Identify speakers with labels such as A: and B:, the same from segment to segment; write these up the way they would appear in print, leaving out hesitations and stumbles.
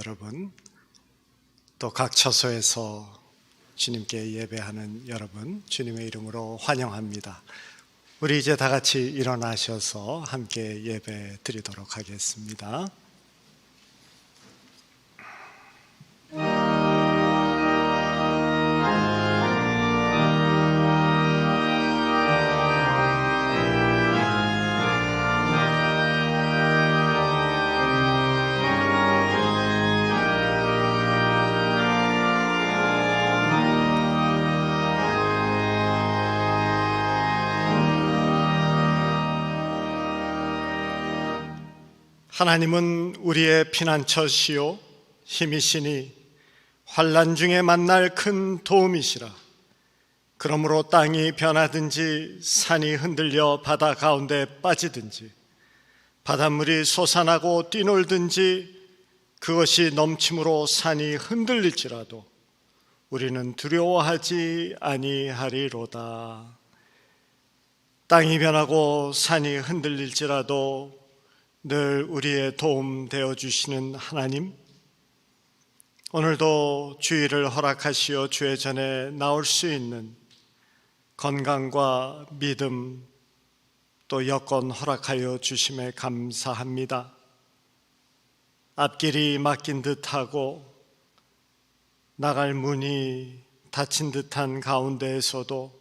A: 여러분, 또 각 처소에서 주님께 예배하는 여러분, 주님의 이름으로 환영합니다. 우리 이제 다 같이 일어나셔서 함께 예배 드리도록 하겠습니다. 하나님은 우리의 피난처시요 힘이시니 환난 중에 만날 큰 도움이시라. 그러므로 땅이 변하든지 산이 흔들려 바다 가운데 빠지든지 바닷물이 솟아나고 뛰놀든지 그것이 넘침으로 산이 흔들릴지라도 우리는 두려워하지 아니하리로다. 땅이 변하고 산이 흔들릴지라도 늘 우리의 도움 되어주시는 하나님, 오늘도 주의를 허락하시어 주의 전에 나올 수 있는 건강과 믿음 또 여건 허락하여 주심에 감사합니다. 앞길이 막힌 듯하고 나갈 문이 닫힌 듯한 가운데에서도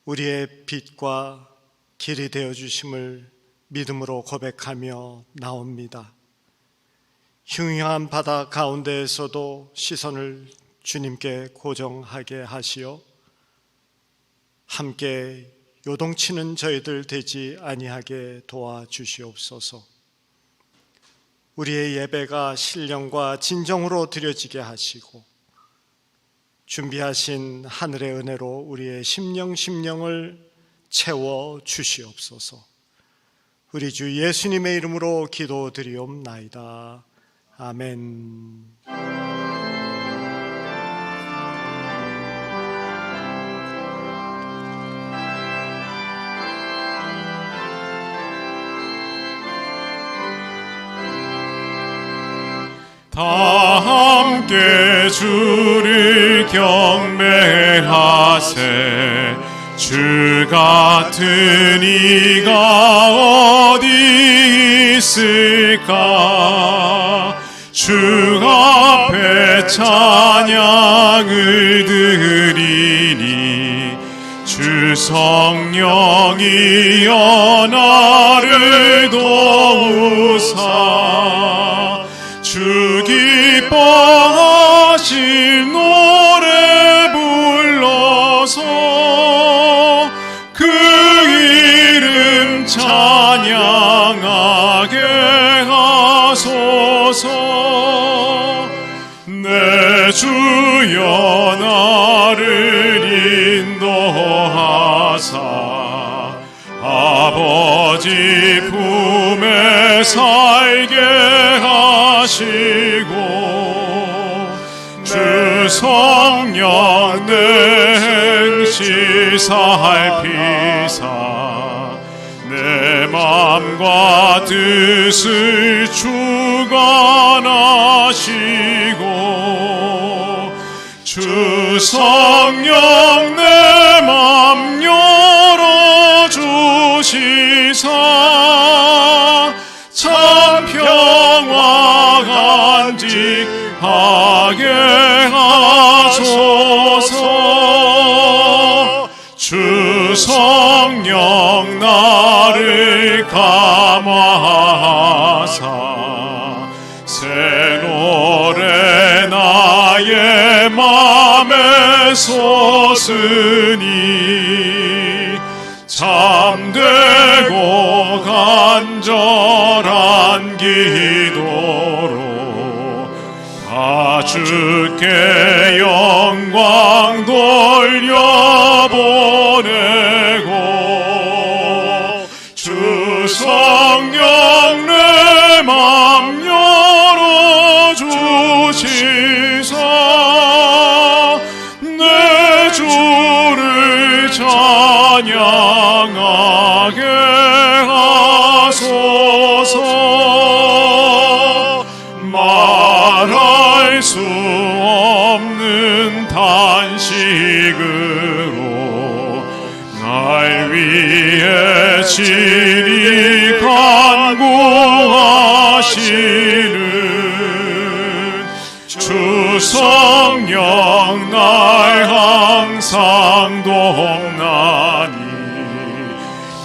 A: 우리의 빛과 길이 되어주심을 믿음으로 고백하며 나옵니다. 흉흉한 바다 가운데에서도 시선을 주님께 고정하게 하시어 함께 요동치는 저희들 되지 아니하게 도와주시옵소서. 우리의 예배가 신령과 진정으로 드려지게 하시고 준비하신 하늘의 은혜로 우리의 심령을 채워 주시옵소서. 우리 주 예수님의 이름으로 기도드리옵나이다. 아멘.
B: 다 함께 주를 경배하세. 주 같은 이가 어디 있을까? 주 앞에 찬양을 드리니 주 성령이여 나를 도우사. 주 기뻐하신 노래 불러서 그 이름 찬양하게 하소서. 내 주여 나를 인도하사 아버지 품에 살게 하시고 주 성령 내 행실 살피사 내 맘과 뜻을 주관하시고 주 성령 내 맘 열어주시사 참 평화 간직하게 하소서. 주 성령 나를 감화하사 새 노래 나의 맘에 솟으니 참되고 간절한 기도로 다 주께 영광 돌려보내고 주 성령 내 맘 열어주시사 내 주를 찬양하게 하소서. 위에 진히 간구하시는 주 성령 날 항상 돕나니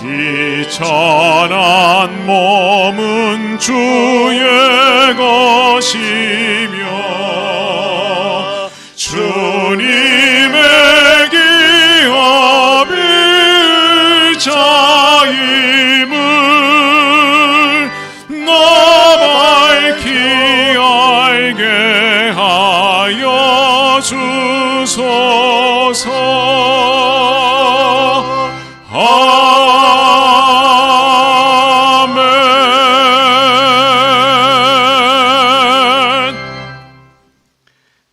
B: 이 천한 몸은 주의 것이며 주님의 기업이 자임을 나 밝히 알게 하여 주소서.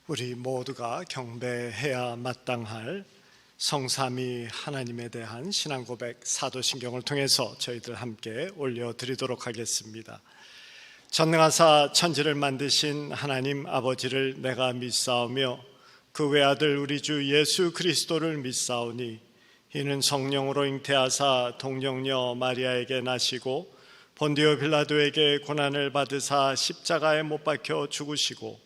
A: 우리 모두가 경배해야 마땅할 성삼위 하나님에 대한 신앙 고백 사도신경을 통해서 저희들 함께 올려드리도록 하겠습니다. 전능하사 천지를 만드신 하나님 아버지를 내가 믿사오며 그 외아들 우리 주 예수 그리스도를 믿사오니 이는 성령으로 잉태하사 동정녀 마리아에게 나시고 본디오 빌라도에게 고난을 받으사 십자가에 못 박혀 죽으시고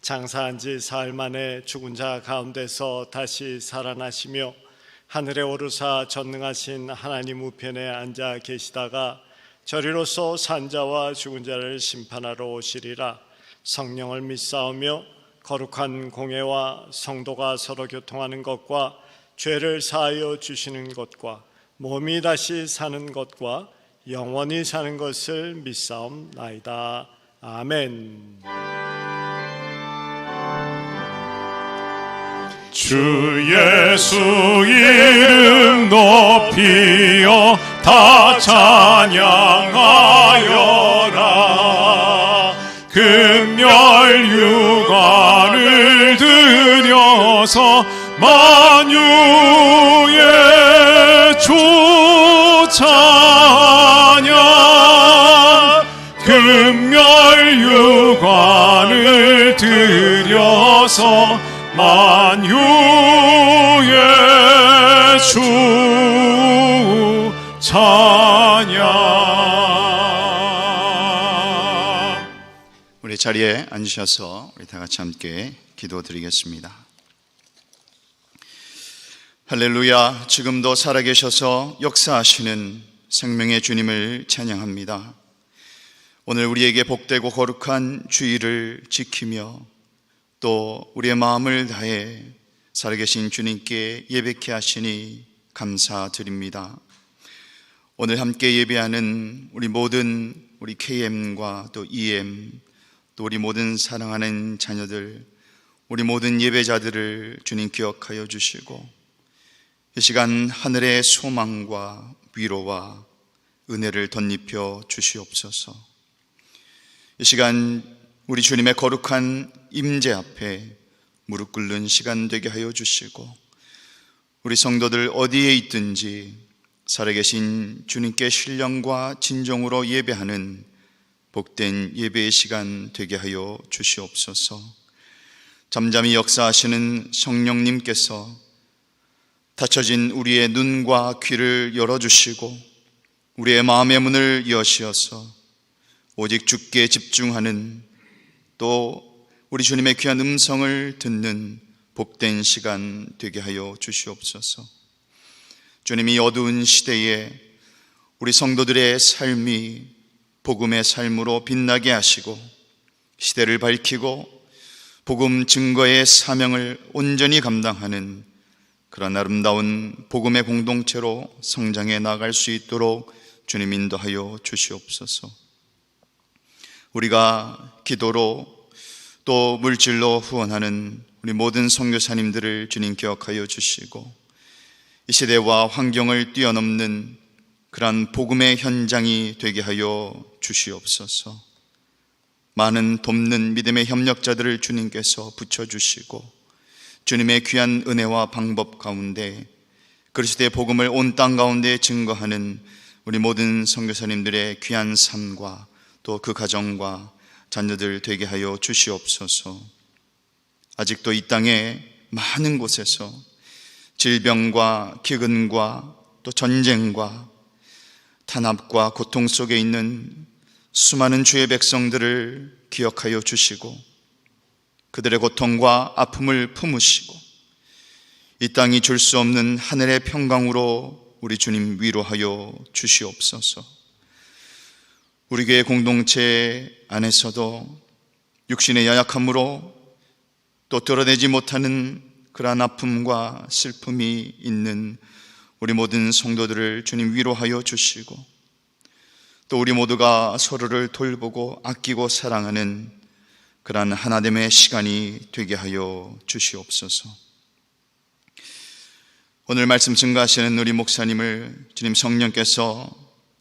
A: 장사한 지 사흘 만에 죽은 자 가운데서 다시 살아나시며 하늘에 오르사 전능하신 하나님 우편에 앉아 계시다가 저리로서 산자와 죽은 자를 심판하러 오시리라. 성령을 믿사오며 거룩한 공회와 성도가 서로 교통하는 것과 죄를 사하여 주시는 것과 몸이 다시 사는 것과 영원히 사는 것을 믿사옵나이다. 아멘.
B: 주 예수 이름 높이어 다 찬양하여라. 금열 유관을 들여서 만유의 주 찬양. 금열 유관을 들여서 만유의 주 찬양.
C: 우리 자리에 앉으셔서 우리 다 같이 함께 기도드리겠습니다. 할렐루야. 지금도 살아계셔서 역사하시는 생명의 주님을 찬양합니다. 오늘 우리에게 복되고 거룩한 주일을 지키며 또 우리의 마음을 다해 살아계신 주님께 예배케 하시니 감사드립니다. 오늘 함께 예배하는 우리 모든 우리 KM과 또 EM 또 우리 모든 사랑하는 자녀들, 우리 모든 예배자들을 주님 기억하여 주시고 이 시간 하늘의 소망과 위로와 은혜를 덧입혀 주시옵소서. 이 시간 우리 주님의 거룩한 임재 앞에 무릎 꿇는 시간 되게 하여 주시고 우리 성도들 어디에 있든지 살아계신 주님께 신령과 진정으로 예배하는 복된 예배의 시간 되게 하여 주시옵소서. 잠잠히 역사하시는 성령님께서 닫혀진 우리의 눈과 귀를 열어주시고 우리의 마음의 문을 여시어서 오직 주께 집중하는 또 우리 주님의 귀한 음성을 듣는 복된 시간 되게 하여 주시옵소서. 주님이 어두운 시대에 우리 성도들의 삶이 복음의 삶으로 빛나게 하시고 시대를 밝히고 복음 증거의 사명을 온전히 감당하는 그런 아름다운 복음의 공동체로 성장해 나갈 수 있도록 주님 인도하여 주시옵소서. 우리가 기도로 또 물질로 후원하는 우리 모든 선교사님들을 주님 기억하여 주시고 이 시대와 환경을 뛰어넘는 그러한 복음의 현장이 되게 하여 주시옵소서. 많은 돕는 믿음의 협력자들을 주님께서 붙여주시고 주님의 귀한 은혜와 방법 가운데 그리스도의 복음을 온 땅 가운데 증거하는 우리 모든 선교사님들의 귀한 삶과 또 그 가정과 자녀들 되게 하여 주시옵소서. 아직도 이 땅에 많은 곳에서 질병과 기근과 또 전쟁과 탄압과 고통 속에 있는 수많은 주의 백성들을 기억하여 주시고 그들의 고통과 아픔을 품으시고 이 땅이 줄 수 없는 하늘의 평강으로 우리 주님 위로하여 주시옵소서. 우리 교회 공동체 안에서도 육신의 연약함으로 또 드러내지 못하는 그러한 아픔과 슬픔이 있는 우리 모든 성도들을 주님 위로하여 주시고 또 우리 모두가 서로를 돌보고 아끼고 사랑하는 그러한 하나됨의 시간이 되게 하여 주시옵소서. 오늘 말씀 증거하시는 우리 목사님을 주님 성령께서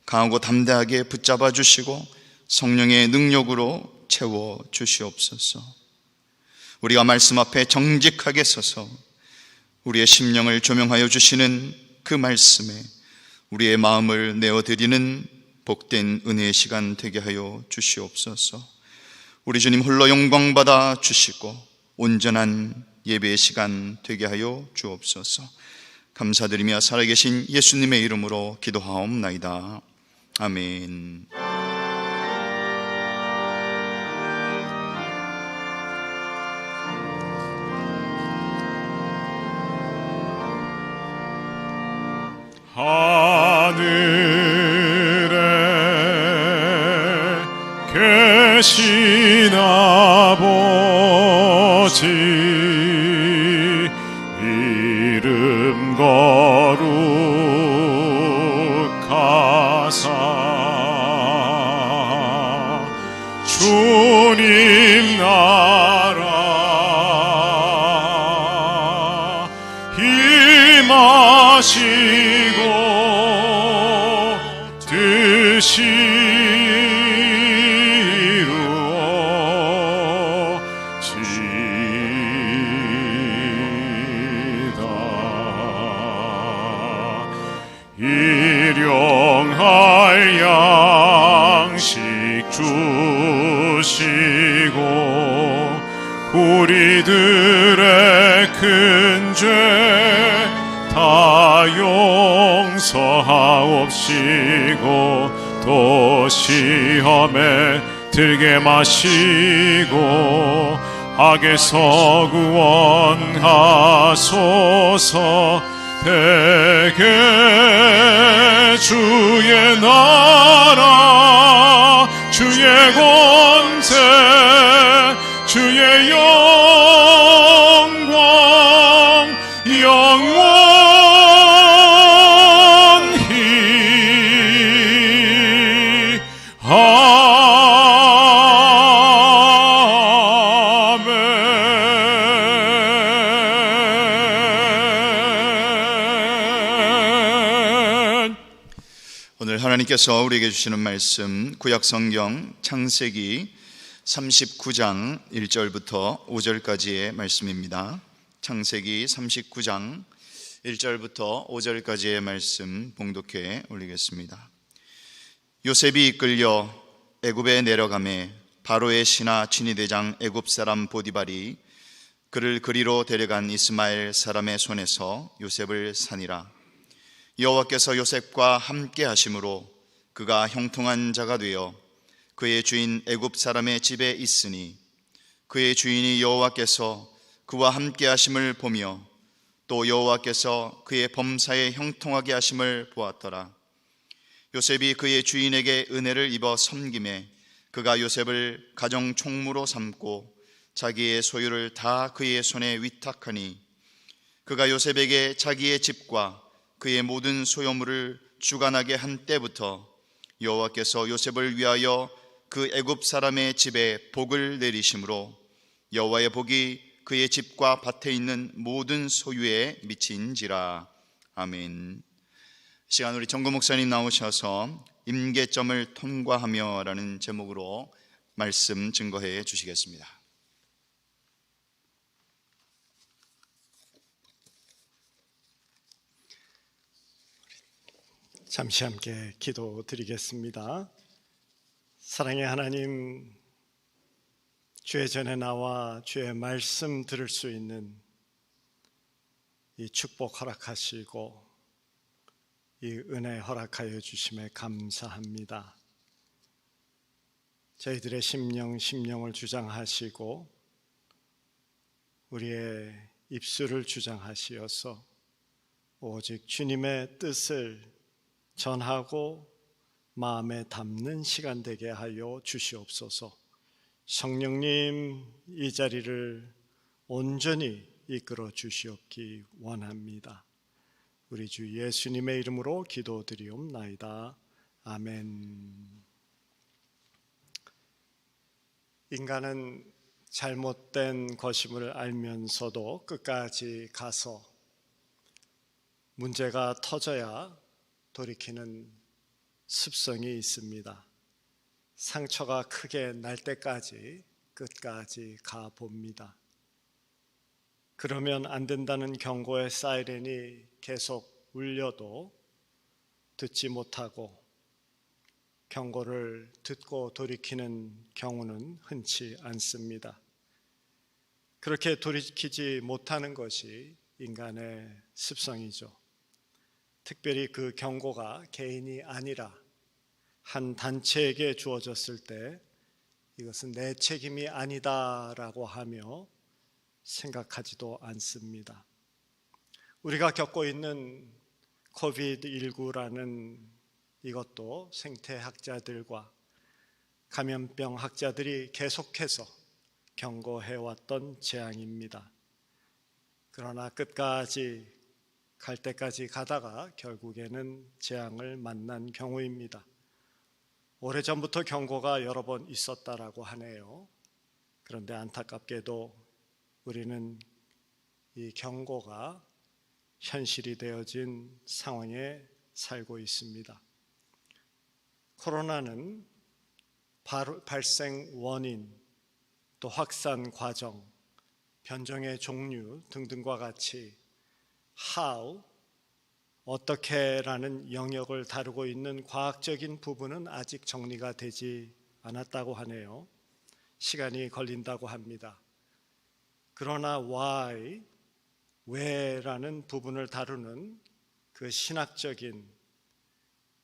C: 강하고 담대하게 붙잡아 주시고 성령의 능력으로 채워 주시옵소서. 우리가 말씀 앞에 정직하게 서서 우리의 심령을 조명하여 주시는 그 말씀에 우리의 마음을 내어드리는 복된 은혜의 시간 되게 하여 주시옵소서. 우리 주님 홀로 영광받아 주시고 온전한 예배의 시간 되게 하여 주옵소서. 감사드리며 살아계신 예수님의 이름으로 기도하옵나이다. 아멘.
B: 하늘에 계신 아버지 이름 거룩하사 주님 나라 임하시고 뜻이 이루어지다. 일용할 양식 주시고 우리들의 큰 죄 다 용서하옵시고 또 시험에 들게 마시고 악에서 구원하소서. 대개 주의 나라 주의 권세 주의 영광 영원히 아멘.
C: 오늘 하나님께서 우리에게 주시는 말씀 구약성경 창세기 39장 1절부터 5절까지의 말씀입니다. 창세기 39장 1절부터 5절까지의 말씀 봉독해 올리겠습니다. 요셉이 이끌려 애굽에 내려가매 바로의 신하 친위대장 애굽 사람 보디발이 그를 그리로 데려간 이스마엘 사람의 손에서 요셉을 산이라. 여호와께서 요셉과 함께 하심으로 그가 형통한 자가 되어 그의 주인 애굽 사람의 집에 있으니 그의 주인이 여호와께서 그와 함께 하심을 보며 또 여호와께서 그의 범사에 형통하게 하심을 보았더라. 요셉이 그의 주인에게 은혜를 입어 섬김에 그가 요셉을 가정 총무로 삼고 자기의 소유를 다 그의 손에 위탁하니 그가 요셉에게 자기의 집과 그의 모든 소유물을 주관하게 한 때부터 여호와께서 요셉을 위하여 그 애굽 사람의 집에 복을 내리심으로 여호와의 복이 그의 집과 밭에 있는 모든 소유에 미친지라. 아멘. 시간 우리 정구 목사님 나오셔서 임계점을 통과하며 라는 제목으로 말씀 증거해 주시겠습니다.
A: 잠시 함께 기도드리겠습니다. 사랑의 하나님, 주의 전에 나와 주의 말씀 들을 수 있는 이 축복 허락하시고 이 은혜 허락하여 주심에 감사합니다. 저희들의 심령을 주장하시고 우리의 입술을 주장하시어서 오직 주님의 뜻을 전하고 마음에 담는 시간 되게 하여 주시옵소서. 성령님, 이 자리를 온전히 이끌어 주시옵기 원합니다. 우리 주 예수님의 이름으로 기도드리옵나이다. 아멘. 인간은 잘못된 것임을 알면서도 끝까지 가서 문제가 터져야 돌이키는 습성이 있습니다. 상처가 크게 날 때까지 끝까지 가봅니다. 그러면 안 된다는 경고의 사이렌이 계속 울려도 듣지 못하고 경고를 듣고 돌이키는 경우는 흔치 않습니다. 그렇게 돌이키지 못하는 것이 인간의 습성이죠. 특별히 그 경고가 개인이 아니라 한 단체에게 주어졌을 때 이것은 내 책임이 아니다라고 하며 생각하지도 않습니다. 우리가 겪고 있는 코비드19라는 이것도 생태학자들과 감염병 학자들이 계속해서 경고해왔던 재앙입니다. 그러나 끝까지 갈 때까지 가다가 결국에는 재앙을 만난 경우입니다. 오래전부터 경고가 여러 번 있었다라고 하네요. 그런데 안타깝게도 우리는 이 경고가 현실이 되어진 상황에 살고 있습니다. 코로나는 발생 원인, 또 확산 과정, 변종의 종류 등등과 같이 how, 어떻게라는 영역을 다루고 있는 과학적인 부분은 아직 정리가 되지 않았다고 하네요. 시간이 걸린다고 합니다. 그러나 why, 왜라는 부분을 다루는 그 신학적인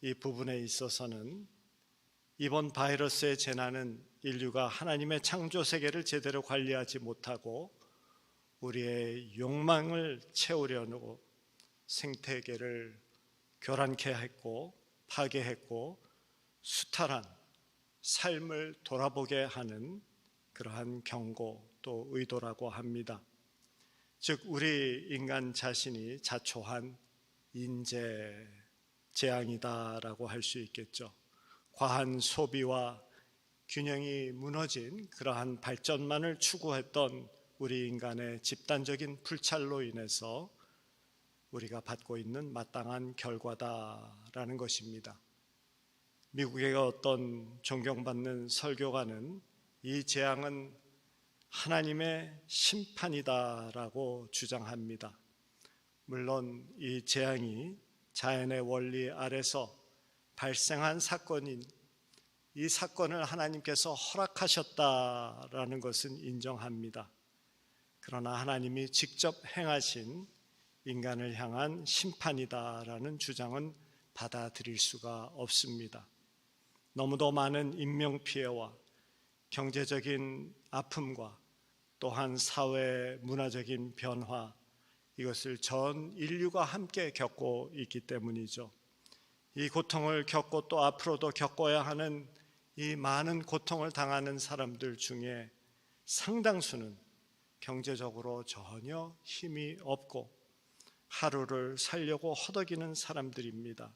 A: 이 부분에 있어서는 이번 바이러스의 재난은 인류가 하나님의 창조 세계를 제대로 관리하지 못하고 우리의 욕망을 채우려고 생태계를 교란케 했고 파괴했고 수탈한 삶을 돌아보게 하는 그러한 경고 또 의도라고 합니다. 즉 우리 인간 자신이 자초한 인재 재앙이다라고 할 수 있겠죠. 과한 소비와 균형이 무너진 그러한 발전만을 추구했던 우리 인간의 집단적인 불찰로 인해서 우리가 받고 있는 마땅한 결과다라는 것입니다. 미국의 어떤 존경받는 설교가는 이 재앙은 하나님의 심판이다라고 주장합니다. 물론 이 재앙이 자연의 원리 아래서 발생한 사건인 이 사건을 하나님께서 허락하셨다라는 것은 인정합니다. 그러나 하나님이 직접 행하신 인간을 향한 심판이다라는 주장은 받아들일 수가 없습니다. 너무도 많은 인명피해와 경제적인 아픔과 또한 사회 문화적인 변화, 이것을 전 인류가 함께 겪고 있기 때문이죠. 이 고통을 겪고 또 앞으로도 겪어야 하는 이 많은 고통을 당하는 사람들 중에 상당수는 경제적으로 전혀 힘이 없고 하루를 살려고 허덕이는 사람들입니다.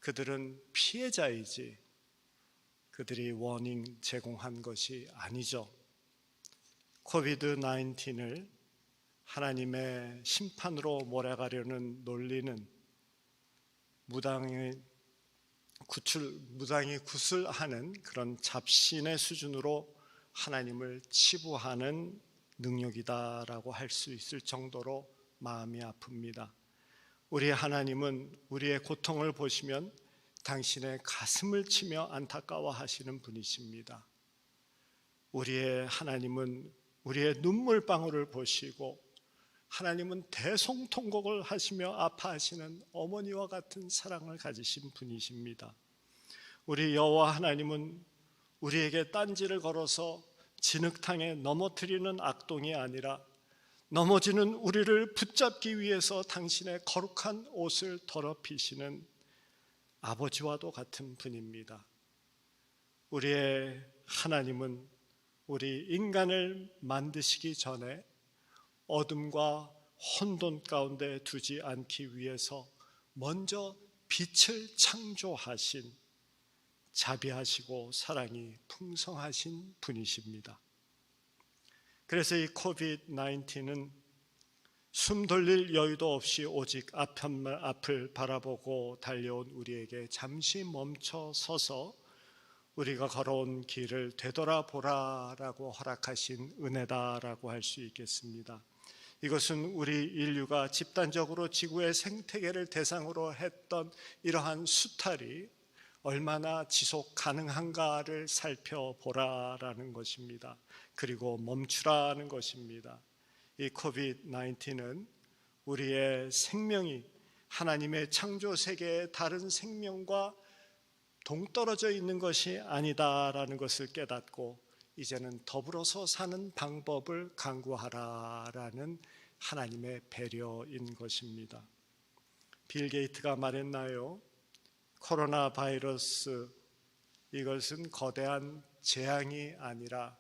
A: 그들은 피해자이지 그들이 워닝 제공한 것이 아니죠. 코비드-19을 하나님의 심판으로 몰아가려는 논리는 무당이 구슬하는 그런 잡신의 수준으로 하나님을 치부하는 능력이다라고 할 수 있을 정도로 마음이 아픕니다. 우리 하나님은 우리의 고통을 보시면 당신의 가슴을 치며 안타까워하시는 분이십니다. 우리의 하나님은 우리의 눈물방울을 보시고 하나님은 대성통곡을 하시며 아파하시는 어머니와 같은 사랑을 가지신 분이십니다. 우리 여호와 하나님은 우리에게 딴지를 걸어서 진흙탕에 넘어뜨리는 악동이 아니라 넘어지는 우리를 붙잡기 위해서 당신의 거룩한 옷을 더럽히시는 아버지와도 같은 분입니다. 우리의 하나님은 우리 인간을 만드시기 전에 어둠과 혼돈 가운데 두지 않기 위해서 먼저 빛을 창조하신 자비하시고 사랑이 풍성하신 분이십니다. 그래서 이 코비드-19은 숨 돌릴 여유도 없이 오직 앞을 바라보고 달려온 우리에게 잠시 멈춰 서서 우리가 걸어온 길을 되돌아보라라고 허락하신 은혜다라고 할 수 있겠습니다. 이것은 우리 인류가 집단적으로 지구의 생태계를 대상으로 했던 이러한 수탈이 얼마나 지속 가능한가를 살펴보라라는 것입니다. 그리고 멈추라는 것입니다. 이 코비드-19은 우리의 생명이 하나님의 창조 세계의 다른 생명과 동떨어져 있는 것이 아니다라는 것을 깨닫고 이제는 더불어서 사는 방법을 강구하라라는 하나님의 배려인 것입니다. 빌 게이트가 말했나요? 코로나 바이러스, 이것은 거대한 재앙이 아니라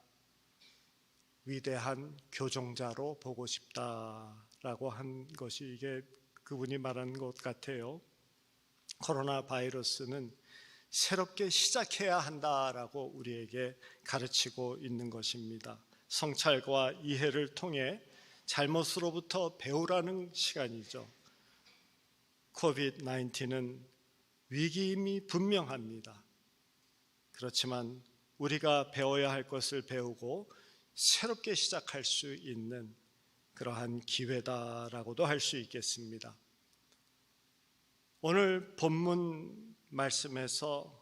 A: 위대한 교정자로 보고 싶다라고 한 것이 이게 그분이 말한 것 같아요. 코로나 바이러스는 새롭게 시작해야 한다라고 우리에게 가르치고 있는 것입니다. 성찰과 이해를 통해 잘못으로부터 배우라는 시간이죠. 코비드-19은 위기임이 분명합니다. 그렇지만 우리가 배워야 할 것을 배우고 새롭게 시작할 수 있는 그러한 기회다라고도 할 수 있겠습니다. 오늘 본문 말씀에서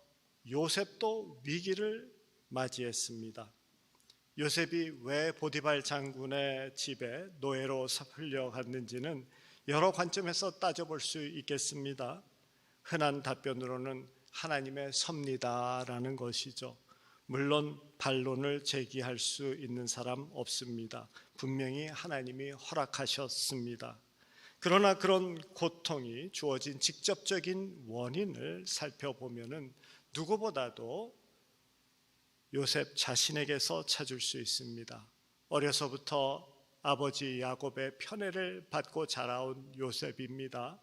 A: 요셉도 위기를 맞이했습니다. 요셉이 왜 보디발 장군의 집에 노예로 흘려갔는지는 여러 관점에서 따져볼 수 있겠습니다. 흔한 답변으로는 하나님의 섭리다라는 것이죠. 물론 반론을 제기할 수 있는 사람 없습니다. 분명히 하나님이 허락하셨습니다. 그러나 그런 고통이 주어진 직접적인 원인을 살펴보면은 누구보다도 요셉 자신에게서 찾을 수 있습니다. 어려서부터 아버지 야곱의 편애를 받고 자라온 요셉입니다.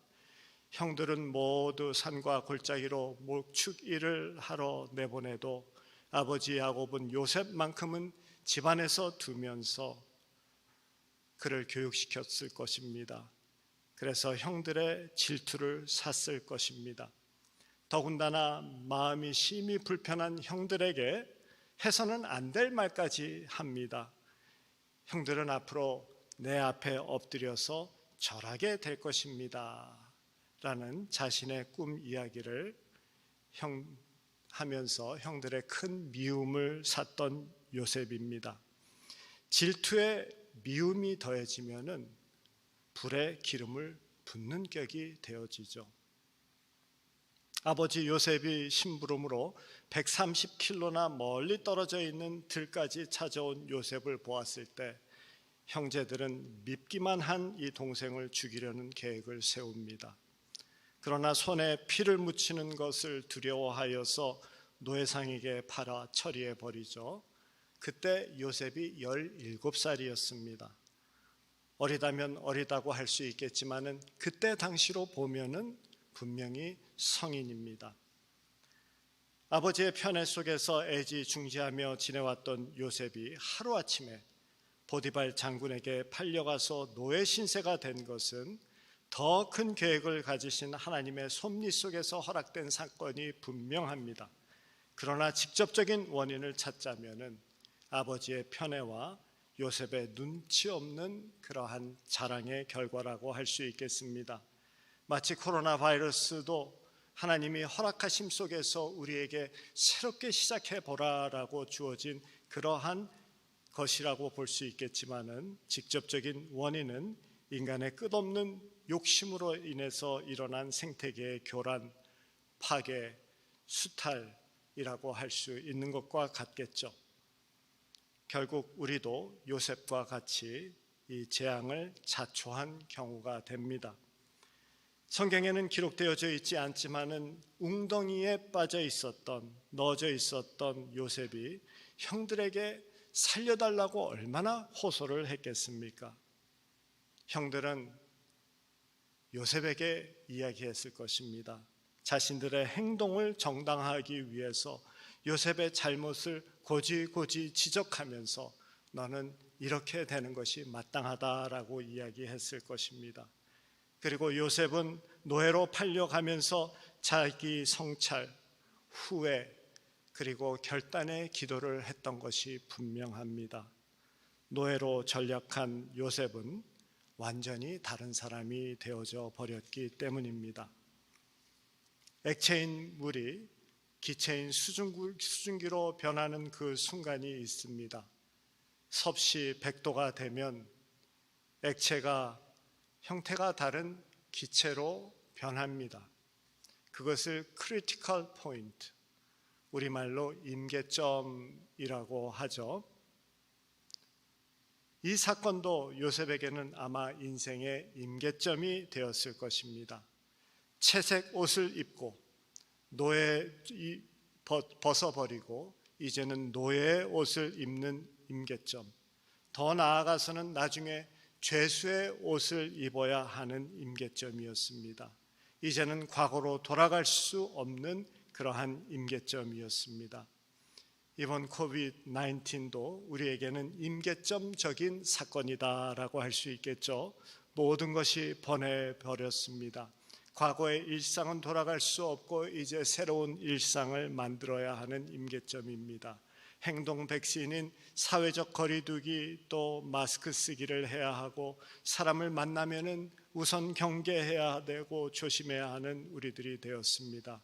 A: 형들은 모두 산과 골짜기로 목축 일을 하러 내보내도 아버지 야곱은 요셉만큼은 집안에서 두면서 그를 교육시켰을 것입니다. 그래서 형들의 질투를 샀을 것입니다. 더군다나 마음이 심히 불편한 형들에게 해서는 안 될 말까지 합니다. 형들은 앞으로 내 앞에 엎드려서 절하게 될 것입니다 라는 자신의 꿈 이야기를 하면서 형들의 큰 미움을 샀던 요셉입니다. 질투에 미움이 더해지면은 불에 기름을 붓는 격이 되어지죠. 아버지 요셉이 심부름으로 130km나 멀리 떨어져 있는 들까지 찾아온 요셉을 보았을 때 형제들은 밉기만 한 이 동생을 죽이려는 계획을 세웁니다. 그러나 손에 피를 묻히는 것을 두려워하여서 노예상에게 팔아 처리해 버리죠. 그때 요셉이 17살이었습니다. 어리다면 어리다고 할 수 있겠지만은 그때 당시로 보면은 분명히 성인입니다. 아버지의 편애 속에서 애지중지하며 지내왔던 요셉이 하루아침에 보디발 장군에게 팔려가서 노예 신세가 된 것은 더 큰 계획을 가지신 하나님의 섭리 속에서 허락된 사건이 분명합니다. 그러나 직접적인 원인을 찾자면은 아버지의 편애와 요셉의 눈치 없는 그러한 자랑의 결과라고 할 수 있겠습니다. 마치 코로나 바이러스도 하나님이 허락하심 속에서 우리에게 새롭게 시작해 보라라고 주어진 그러한 것이라고 볼 수 있겠지만은 직접적인 원인은 인간의 끝없는 욕심으로 인해서 일어난 생태계의 교란, 파괴, 수탈이라고 할 수 있는 것과 같겠죠. 결국 우리도 요셉과 같이 이 재앙을 자초한 경우가 됩니다. 성경에는 기록되어져 있지 않지만은 웅덩이에 빠져 있었던, 넣어져 있었던 요셉이 형들에게 살려달라고 얼마나 호소를 했겠습니까? 형들은 요셉에게 이야기했을 것입니다. 자신들의 행동을 정당화하기 위해서 요셉의 잘못을 고지고지 지적하면서 너는 이렇게 되는 것이 마땅하다라고 이야기했을 것입니다. 그리고 요셉은 노예로 팔려가면서 자기 성찰, 후회, 그리고 결단의 기도를 했던 것이 분명합니다. 노예로 전락한 요셉은 완전히 다른 사람이 되어져 버렸기 때문입니다. 액체인 물이 기체인 수증기로 변하는 그 순간이 있습니다. 섭씨 100도가 되면 액체가 형태가 다른 기체로 변합니다. 그것을 critical point, 우리말로 임계점이라고 하죠. 이 사건도 요셉에게는 아마 인생의 임계점이 되었을 것입니다. 채색 옷을 입고 벗어버리고 이제는 노예의 옷을 입는 임계점, 더 나아가서는 나중에 죄수의 옷을 입어야 하는 임계점이었습니다. 이제는 과거로 돌아갈 수 없는 그러한 임계점이었습니다. 이번 코비드-19도 우리에게는 임계점적인 사건이다라고 할 수 있겠죠. 모든 것이 번해버렸습니다. 과거의 일상은 돌아갈 수 없고 이제 새로운 일상을 만들어야 하는 임계점입니다. 행동 백신인 사회적 거리두기, 또 마스크 쓰기를 해야 하고 사람을 만나면은 우선 경계해야 되고 조심해야 하는 우리들이 되었습니다.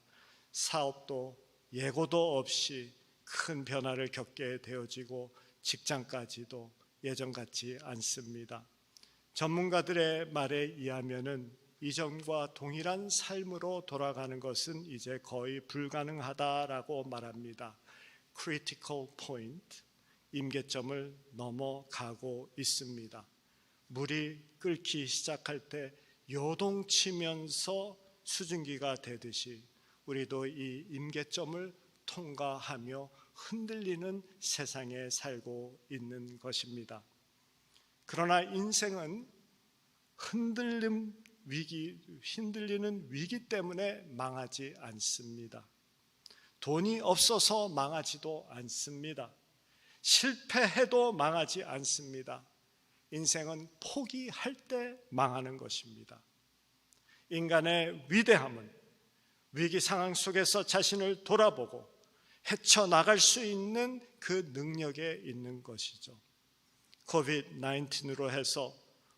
A: 사업도 예고도 없이 큰 변화를 겪게 되어지고 직장까지도 예전 같지 않습니다. 전문가들의 말에 의하면은 이전과 동일한 삶으로 돌아가는 것은 이제 거의 불가능하다라고 말합니다. critical point, 임계점을 넘어가고 있습니다. 물이 끓기 시작할 때 요동치면서 수증기가 되듯이 우리도 이 임계점을 통과하며 흔들리는 세상에 살고 있는 것입니다. 그러나 인생은 흔들리는 위기 때문에 망하지 않습니다. 돈이 없어서 망하지도 않습니다. 실패해도 망하지 않습니다. 인생은 포기할 때 망하는 것입니다. 인간의 위대함은 위기 상황 속에서 자신을 돌아보고 헤쳐나갈 수 있는 그 능력에 있는 것이죠. 코비드-19으로 해서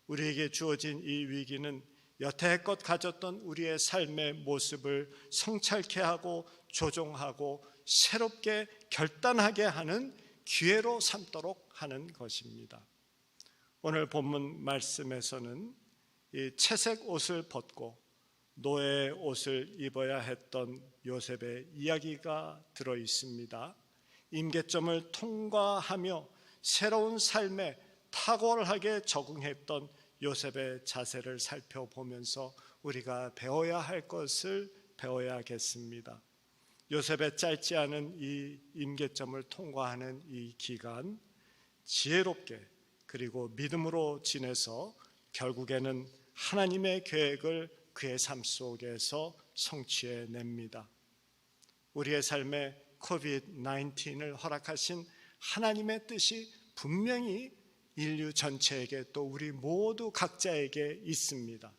A: 우리에게 주어진 이 위기는 여태껏 가졌던 우리의 삶의 모습을 성찰케 하고 조종하고 새롭게 결단하게 하는 기회로 삼도록 하는 것입니다. 오늘 본문 말씀에서는 이 채색 옷을 벗고 노예의 옷을 입어야 했던 요셉의 이야기가 들어 있습니다. 임계점을 통과하며 새로운 삶에 탁월하게 적응했던 요셉의 자세를 살펴보면서 우리가 배워야 할 것을 배워야겠습니다. 요셉의 짧지 않은 이 임계점을 통과하는 이 기간, 지혜롭게 그리고 믿음으로 지내서 결국에는 하나님의 계획을 그의 삶 속에서 성취해냅니다. 우리의 삶에 코비드-19을 허락하신 하나님의 뜻이 분명히 인류 전체에게 또 우리 모두 각자에게 있습니다.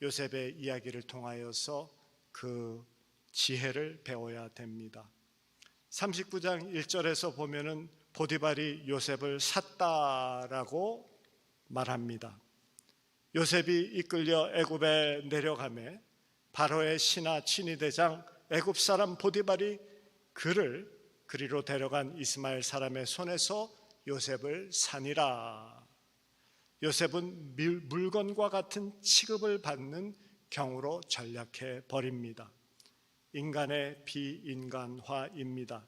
A: 요셉의 이야기를 통하여서 그 지혜를 배워야 됩니다. 39장 1절에서 보면은 보디발이 요셉을 샀다라고 말합니다. 요셉이 이끌려 애굽에 내려가매 바로의 신하 친위대장 애굽 사람 보디발이 그를 그리로 데려간 이스마엘 사람의 손에서 요셉을 사니라. 요셉은 물건과 같은 취급을 받는 경우로 전락해 버립니다. 인간의 비인간화입니다.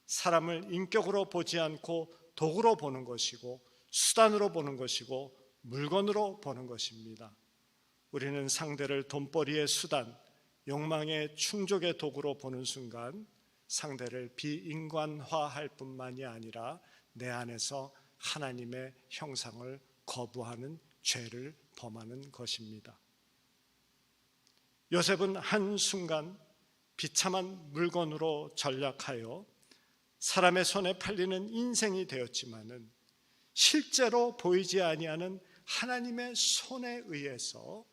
A: 사람을 인격으로 보지 않고 도구로 보는 것이고 수단으로 보는 것이고 물건으로 보는 것입니다. 우리는 상대를 돈벌이의 수단, 욕망의 충족의 도구로 보는 순간 상대를 비인간화할 뿐만이 아니라 내 안에서 하나님의 형상을 거부하는 죄를 범하는 것입니다. 요셉은 한순간 비참한 물건으로 전락하여 사람의 손에 팔리는 인생이 되었지만은 실제로 보이지 아니하는 하나님의 손에 의해서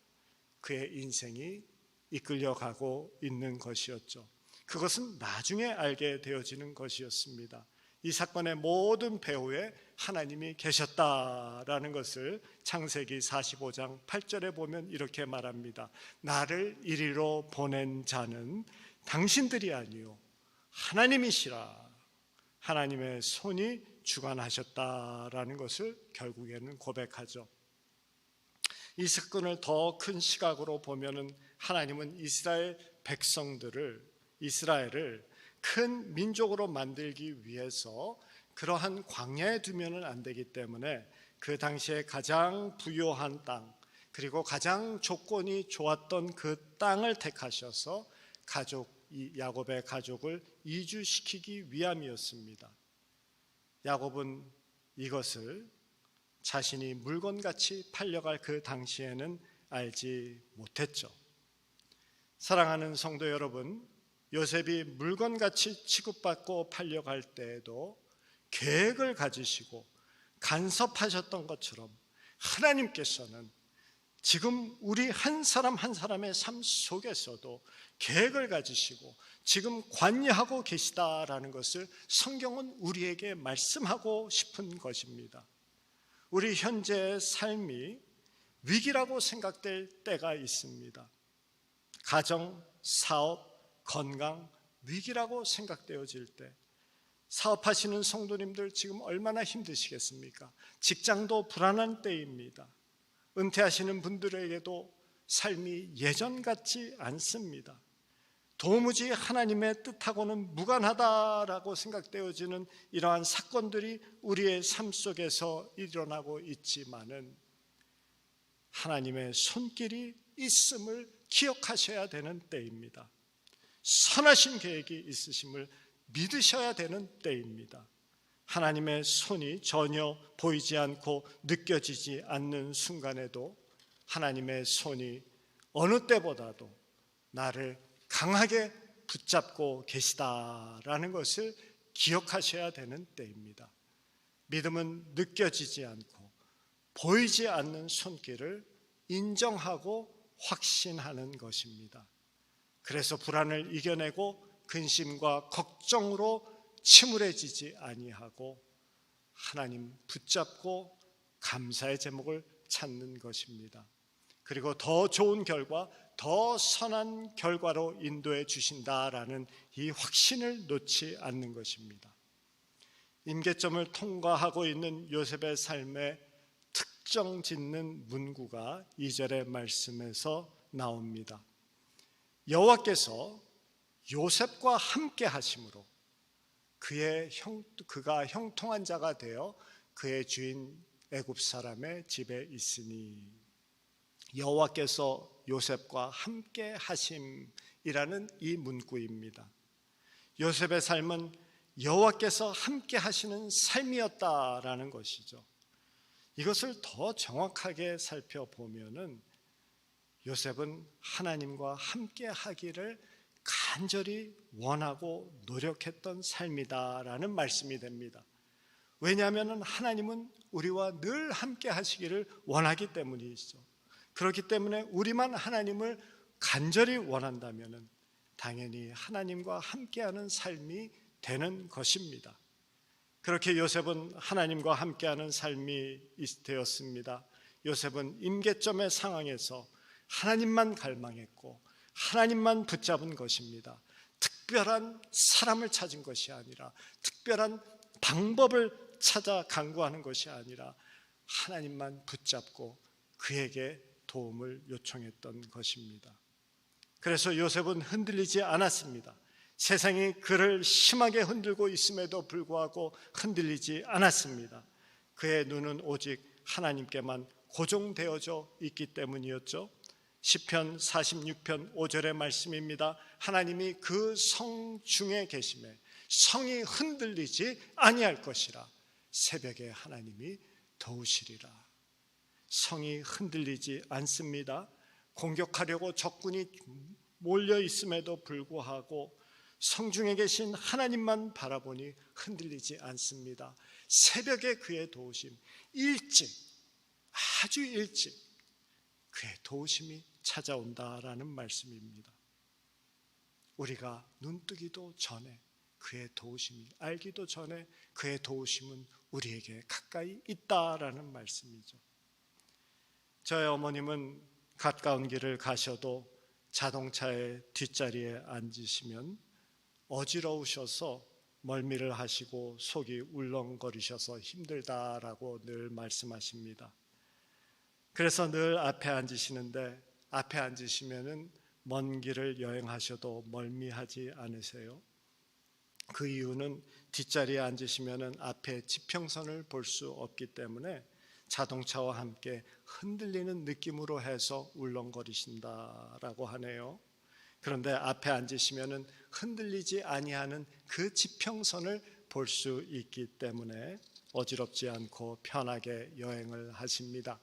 A: 그의 인생이 이끌려가고 있는 것이었죠. 그것은 나중에 알게 되어지는 것이었습니다. 이 사건의 모든 배후에 하나님이 계셨다라는 것을 창세기 45장 8절에 보면 이렇게 말합니다. 나를 이리로 보낸 자는 당신들이 아니요 하나님이시라. 하나님의 손이 주관하셨다라는 것을 결국에는 고백하죠. 이 사건을 더 큰 시각으로 보면은 하나님은 이스라엘 이스라엘을 큰 민족으로 만들기 위해서 그러한 광야에 두면은 안 되기 때문에 그 당시에 가장 부요한 땅, 그리고 가장 조건이 좋았던 그 땅을 택하셔서 야곱의 가족을 이주시키기 위함이었습니다. 야곱은 이것을 자신이 물건같이 팔려갈 그 당시에는 알지 못했죠. 사랑하는 성도 여러분, 요셉이 물건같이 취급받고 팔려갈 때에도 계획을 가지시고 간섭하셨던 것처럼 하나님께서는 지금 우리 한 사람 한 사람의 삶 속에서도 계획을 가지시고 지금 관여하고 계시다라는 것을 성경은 우리에게 말씀하고 싶은 것입니다. 우리 현재의 삶이 위기라고 생각될 때가 있습니다. 가정, 사업, 건강, 위기라고 생각되어질 때 사업하시는 성도님들 지금 얼마나 힘드시겠습니까? 직장도 불안한 때입니다. 은퇴하시는 분들에게도 삶이 예전 같지 않습니다. 도무지 하나님의 뜻하고는 무관하다라고 생각되어지는 이러한 사건들이 우리의 삶 속에서 일어나고 있지만은 하나님의 손길이 있음을 기억하셔야 되는 때입니다. 선하신 계획이 있으심을 믿으셔야 되는 때입니다. 하나님의 손이 전혀 보이지 않고 느껴지지 않는 순간에도 하나님의 손이 어느 때보다도 나를 강하게 붙잡고 계시다라는 것을 기억하셔야 되는 때입니다. 믿음은 느껴지지 않고 보이지 않는 손길을 인정하고 확신하는 것입니다. 그래서 불안을 이겨내고 근심과 걱정으로 침울해지지 아니하고 하나님 붙잡고 감사의 제목을 찾는 것입니다. 그리고 더 좋은 결과, 더 선한 결과로 인도해 주신다라는 이 확신을 놓지 않는 것입니다. 임계점을 통과하고 있는 요셉의 삶에 특정 짓는 문구가 2절의 말씀에서 나옵니다. 여호와께서 요셉과 함께 하심으로 그가 형통한 자가 되어 그의 주인 애굽 사람의 집에 있으니, 여호와께서 요셉과 함께 하심이라는 이 문구입니다. 요셉의 삶은 여호와께서 함께 하시는 삶이었다라는 것이죠. 이것을 더 정확하게 살펴보면은 요셉은 하나님과 함께 하기를 간절히 원하고 노력했던 삶이다라는 말씀이 됩니다. 왜냐하면 하나님은 우리와 늘 함께 하시기를 원하기 때문이죠. 그렇기 때문에 우리만 하나님을 간절히 원한다면 당연히 하나님과 함께하는 삶이 되는 것입니다. 그렇게 요셉은 하나님과 함께하는 삶이 되었습니다. 요셉은 임계점의 상황에서 하나님만 갈망했고 하나님만 붙잡은 것입니다. 특별한 사람을 찾은 것이 아니라, 특별한 방법을 찾아 강구하는 것이 아니라 하나님만 붙잡고 그에게 도움을 요청했던 것입니다. 그래서 요셉은 흔들리지 않았습니다. 세상이 그를 심하게 흔들고 있음에도 불구하고 흔들리지 않았습니다. 그의 눈은 오직 하나님께만 고정되어져 있기 때문이었죠. 시편 46편 5절의 말씀입니다. 하나님이 그 성 중에 계심에 성이 흔들리지 아니할 것이라. 새벽에 하나님이 도우시리라. 성이 흔들리지 않습니다. 공격하려고 적군이 몰려 있음에도 불구하고 성중에 계신 하나님만 바라보니 흔들리지 않습니다. 새벽에 그의 도우심, 일찍, 아주 일찍 그의 도우심이 찾아온다라는 말씀입니다. 우리가 눈뜨기도 전에 그의 도우심이 알기도 전에 그의 도우심은 우리에게 가까이 있다라는 말씀이죠. 저희 어머님은 가까운 길을 가셔도 자동차의 뒷자리에 앉으시면 어지러우셔서 멀미를 하시고 속이 울렁거리셔서 힘들다라고 늘 말씀하십니다. 그래서 늘 앞에 앉으시는데 앞에 앉으시면은 먼 길을 여행하셔도 멀미하지 않으세요? 그 이유는 뒷자리에 앉으시면은 앞에 지평선을 볼 수 없기 때문에 자동차와 함께 흔들리는 느낌으로 해서 울렁거리신다라고 하네요. 그런데 앞에 앉으시면은 흔들리지 아니하는 그 지평선을 볼 수 있기 때문에 어지럽지 않고 편하게 여행을 하십니다.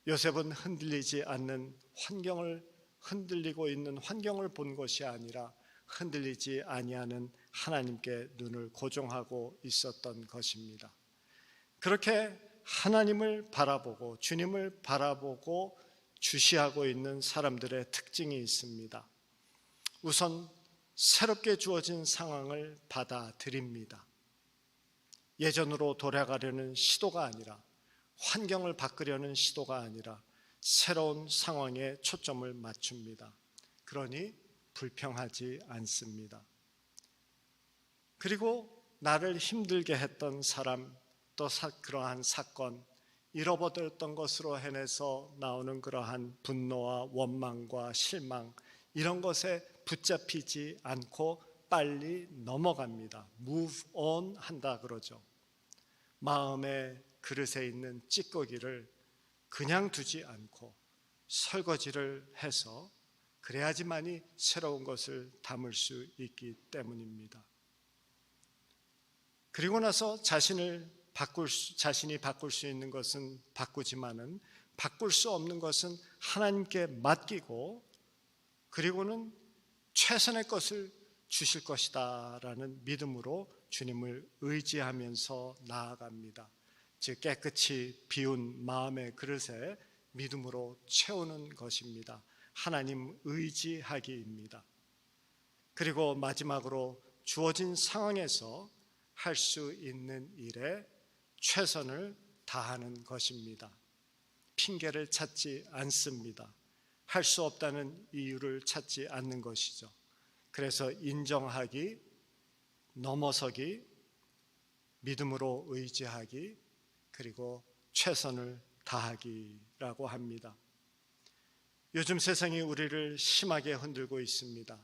A: 요셉은 흔들리지 않는 환경을 흔들리고 있는 환경을 본 것이 아니라 흔들리지 아니하는 하나님께 눈을 고정하고 있었던 것입니다. 그렇게 하나님을 바라보고 주님을 바라보고 주시하고 있는 사람들의 특징이 있습니다. 우선 새롭게 주어진 상황을 받아들입니다. 예전으로 돌아가려는 시도가 아니라 환경을 바꾸려는 시도가 아니라 새로운 상황에 초점을 맞춥니다. 그러니 불평하지 않습니다. 그리고 나를 힘들게 했던 사람, 또 그러한 사건, 잃어버렸던 것으로 해내서 나오는 그러한 분노와 원망과 실망, 이런 것에 붙잡히지 않고 빨리 넘어갑니다. move on 한다 그러죠. 마음의 그릇에 있는 찌꺼기를 그냥 두지 않고 설거지를 해서 그래야지만이 새로운 것을 담을 수 있기 때문입니다. 그리고 나서 자신이 바꿀 수 있는 것은 바꾸지만은 바꿀 수 없는 것은 하나님께 맡기고 그리고는 최선의 것을 주실 것이다 라는 믿음으로 주님을 의지하면서 나아갑니다. 즉 깨끗이 비운 마음의 그릇에 믿음으로 채우는 것입니다. 하나님 의지하기입니다. 그리고 마지막으로 주어진 상황에서 할 수 있는 일에 최선을 다하는 것입니다. 핑계를 찾지 않습니다. 할 수 없다는 이유를 찾지 않는 것이죠. 그래서 인정하기, 넘어서기, 믿음으로 의지하기, 그리고 최선을 다하기라고 합니다. 요즘 세상이 우리를 심하게 흔들고 있습니다.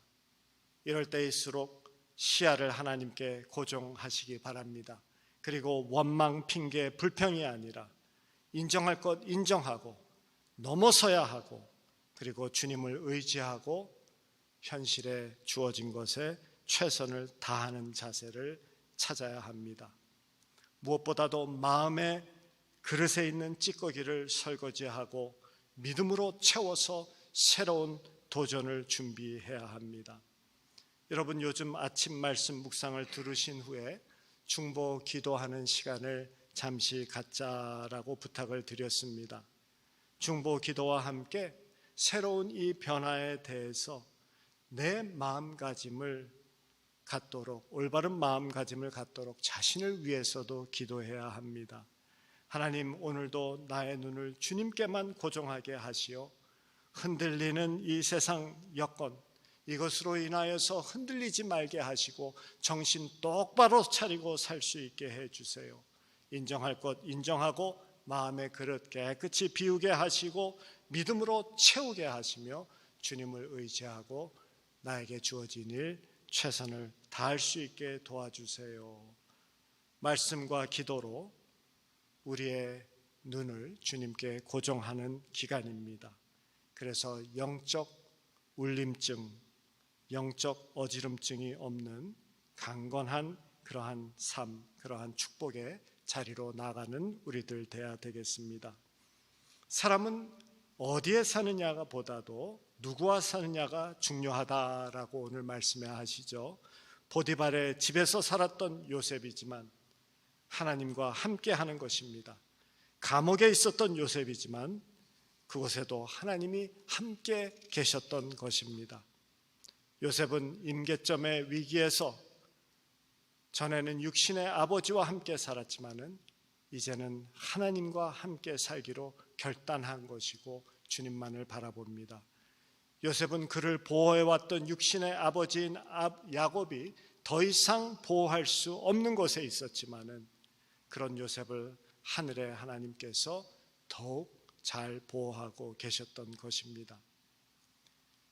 A: 이럴 때일수록 시야를 하나님께 고정하시기 바랍니다. 그리고 원망, 핑계, 불평이 아니라 인정할 것 인정하고 넘어서야 하고 그리고 주님을 의지하고 현실에 주어진 것에 최선을 다하는 자세를 찾아야 합니다. 무엇보다도 마음의 그릇에 있는 찌꺼기를 설거지하고 믿음으로 채워서 새로운 도전을 준비해야 합니다. 여러분 요즘 아침 말씀 묵상을 들으신 후에 중보 기도하는 시간을 잠시 갖자라고 부탁을 드렸습니다. 중보 기도와 함께 새로운 이 변화에 대해서 내 마음가짐을 갖도록 올바른 마음가짐을 갖도록 자신을 위해서도 기도해야 합니다. 하나님 오늘도 나의 눈을 주님께만 고정하게 하시어 흔들리는 이 세상 여건 이것으로 인하여서 흔들리지 말게 하시고 정신 똑바로 차리고 살 수 있게 해주세요. 인정할 것 인정하고 마음의 그릇 깨끗이 비우게 하시고 믿음으로 채우게 하시며 주님을 의지하고 나에게 주어진 일 최선을 다할 수 있게 도와주세요. 말씀과 기도로 우리의 눈을 주님께 고정하는 기간입니다. 그래서 영적 울림증, 영적 어지럼증이 없는 강건한 그러한 삶, 그러한 축복의 자리로 나가는 우리들 되어야 되겠습니다. 사람은 어디에 사느냐가 보다도 누구와 사느냐가 중요하다라고 오늘 말씀에 하시죠. 보디발의 집에서 살았던 요셉이지만 하나님과 함께 하는 것입니다. 감옥에 있었던 요셉이지만 그곳에도 하나님이 함께 계셨던 것입니다. 요셉은 임계점의 위기에서 전에는 육신의 아버지와 함께 살았지만은 이제는 하나님과 함께 살기로 결단한 것이고 주님만을 바라봅니다. 요셉은 그를 보호해왔던 육신의 아버지인 야곱이 더 이상 보호할 수 없는 곳에 있었지만은 그런 요셉을 하늘의 하나님께서 더욱 잘 보호하고 계셨던 것입니다.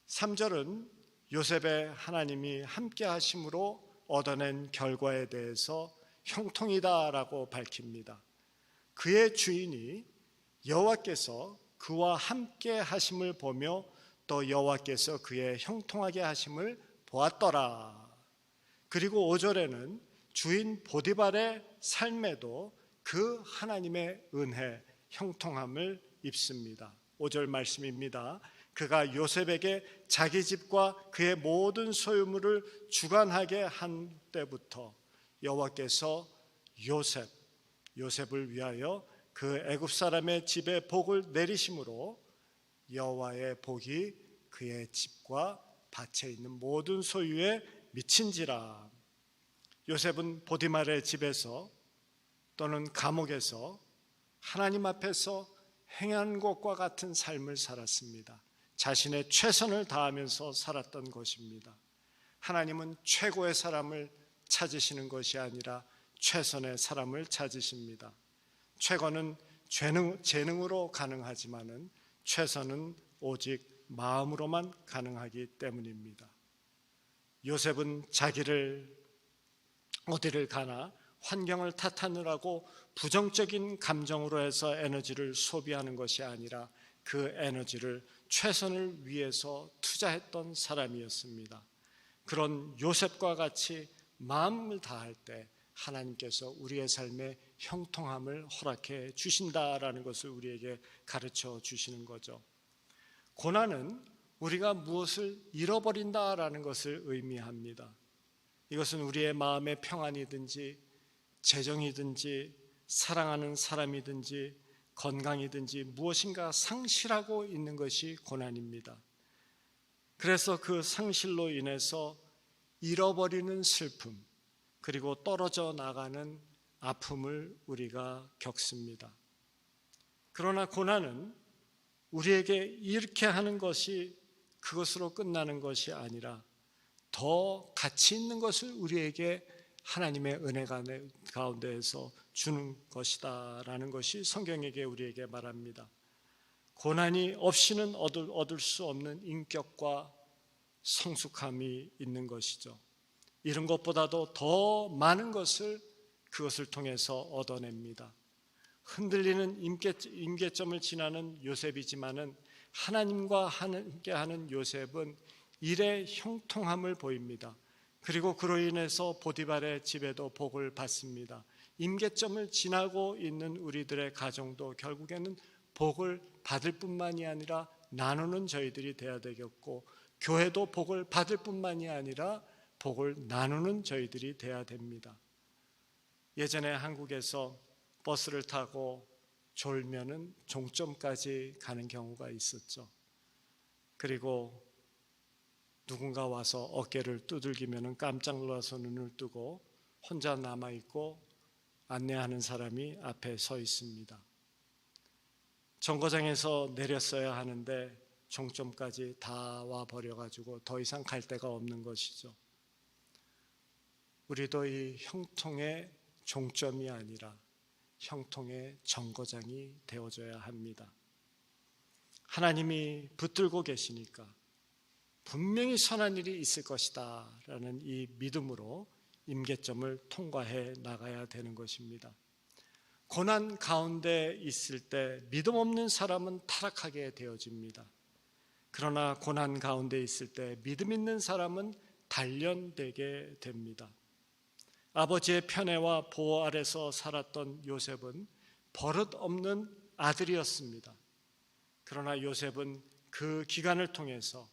A: 3절은 요셉의 하나님이 함께 하심으로 얻어낸 결과에 대해서 형통이다라고 밝힙니다. 그의 주인이 여호와께서 그와 함께 하심을 보며 또 여호와께서 그의 형통하게 하심을 보았더라. 그리고 5절에는 주인 보디발의 삶에도 그 하나님의 은혜, 형통함을 입습니다. 5절 말씀입니다. 그가 요셉에게 자기 집과 그의 모든 소유물을 주관하게 한 때부터 여호와께서 요셉을 위하여 그 애굽 사람의 집에 복을 내리심으로 여호와의 복이 그의 집과 밭에 있는 모든 소유에 미친지라. 요셉은 보디말의 집에서 또는 감옥에서 하나님 앞에서 행한 것과 같은 삶을 살았습니다. 자신의 최선을 다하면서 살았던 것입니다. 하나님은 최고의 사람을 찾으시는 것이 아니라 최선의 사람을 찾으십니다. 최고는 재능으로 가능하지만은 최선은 오직 마음으로만 가능하기 때문입니다. 요셉은 자기를 어디를 가나 환경을 탓하느라고 부정적인 감정으로 해서 에너지를 소비하는 것이 아니라 그 에너지를 최선을 위해서 투자했던 사람이었습니다. 그런 요셉과 같이 마음을 다할 때 하나님께서 우리의 삶에 형통함을 허락해 주신다라는 것을 우리에게 가르쳐 주시는 거죠. 고난은 우리가 무엇을 잃어버린다라는 것을 의미합니다. 이것은 우리의 마음의 평안이든지 재정이든지 사랑하는 사람이든지 건강이든지 무엇인가 상실하고 있는 것이 고난입니다. 그래서 그 상실로 인해서 잃어버리는 슬픔, 그리고 떨어져 나가는 아픔을 우리가 겪습니다. 그러나 고난은 우리에게 이렇게 하는 것이 그것으로 끝나는 것이 아니라 더 가치 있는 것을 우리에게 하나님의 은혜 가운데에서 주는 것이다라는 것이 성경에게 우리에게 말합니다. 고난이 없이는 얻을 수 없는 인격과 성숙함이 있는 것이죠. 이런 것보다도 더 많은 것을 그것을 통해서 얻어냅니다. 흔들리는 임계점을 지나는 요셉이지만은 하나님과 함께하는 요셉은 일의 형통함을 보입니다. 그리고 그로 인해서 보디발의 집에도 복을 받습니다. 임계점을 지나고 있는 우리들의 가정도 결국에는 복을 받을 뿐만이 아니라 나누는 저희들이 되어야 되겠고, 교회도 복을 받을 뿐만이 아니라 복을 나누는 저희들이 되어야 됩니다. 예전에 한국에서 버스를 타고 졸면은 종점까지 가는 경우가 있었죠. 그리고 누군가 와서 어깨를 두들기면은 깜짝 놀라서 눈을 뜨고 혼자 남아 있고 안내하는 사람이 앞에 서 있습니다. 정거장에서 내렸어야 하는데 종점까지 다 와 버려가지고 더 이상 갈 데가 없는 것이죠. 우리도 이 형통의 종점이 아니라 형통의 정거장이 되어줘야 합니다. 하나님이 붙들고 계시니까 분명히 선한 일이 있을 것이다 라는 이 믿음으로 임계점을 통과해 나가야 되는 것입니다. 고난 가운데 있을 때 믿음 없는 사람은 타락하게 되어집니다. 그러나 고난 가운데 있을 때 믿음 있는 사람은 단련되게 됩니다. 아버지의 편애와 보호 아래서 살았던 요셉은 버릇없는 아들이었습니다. 그러나 요셉은 그 기간을 통해서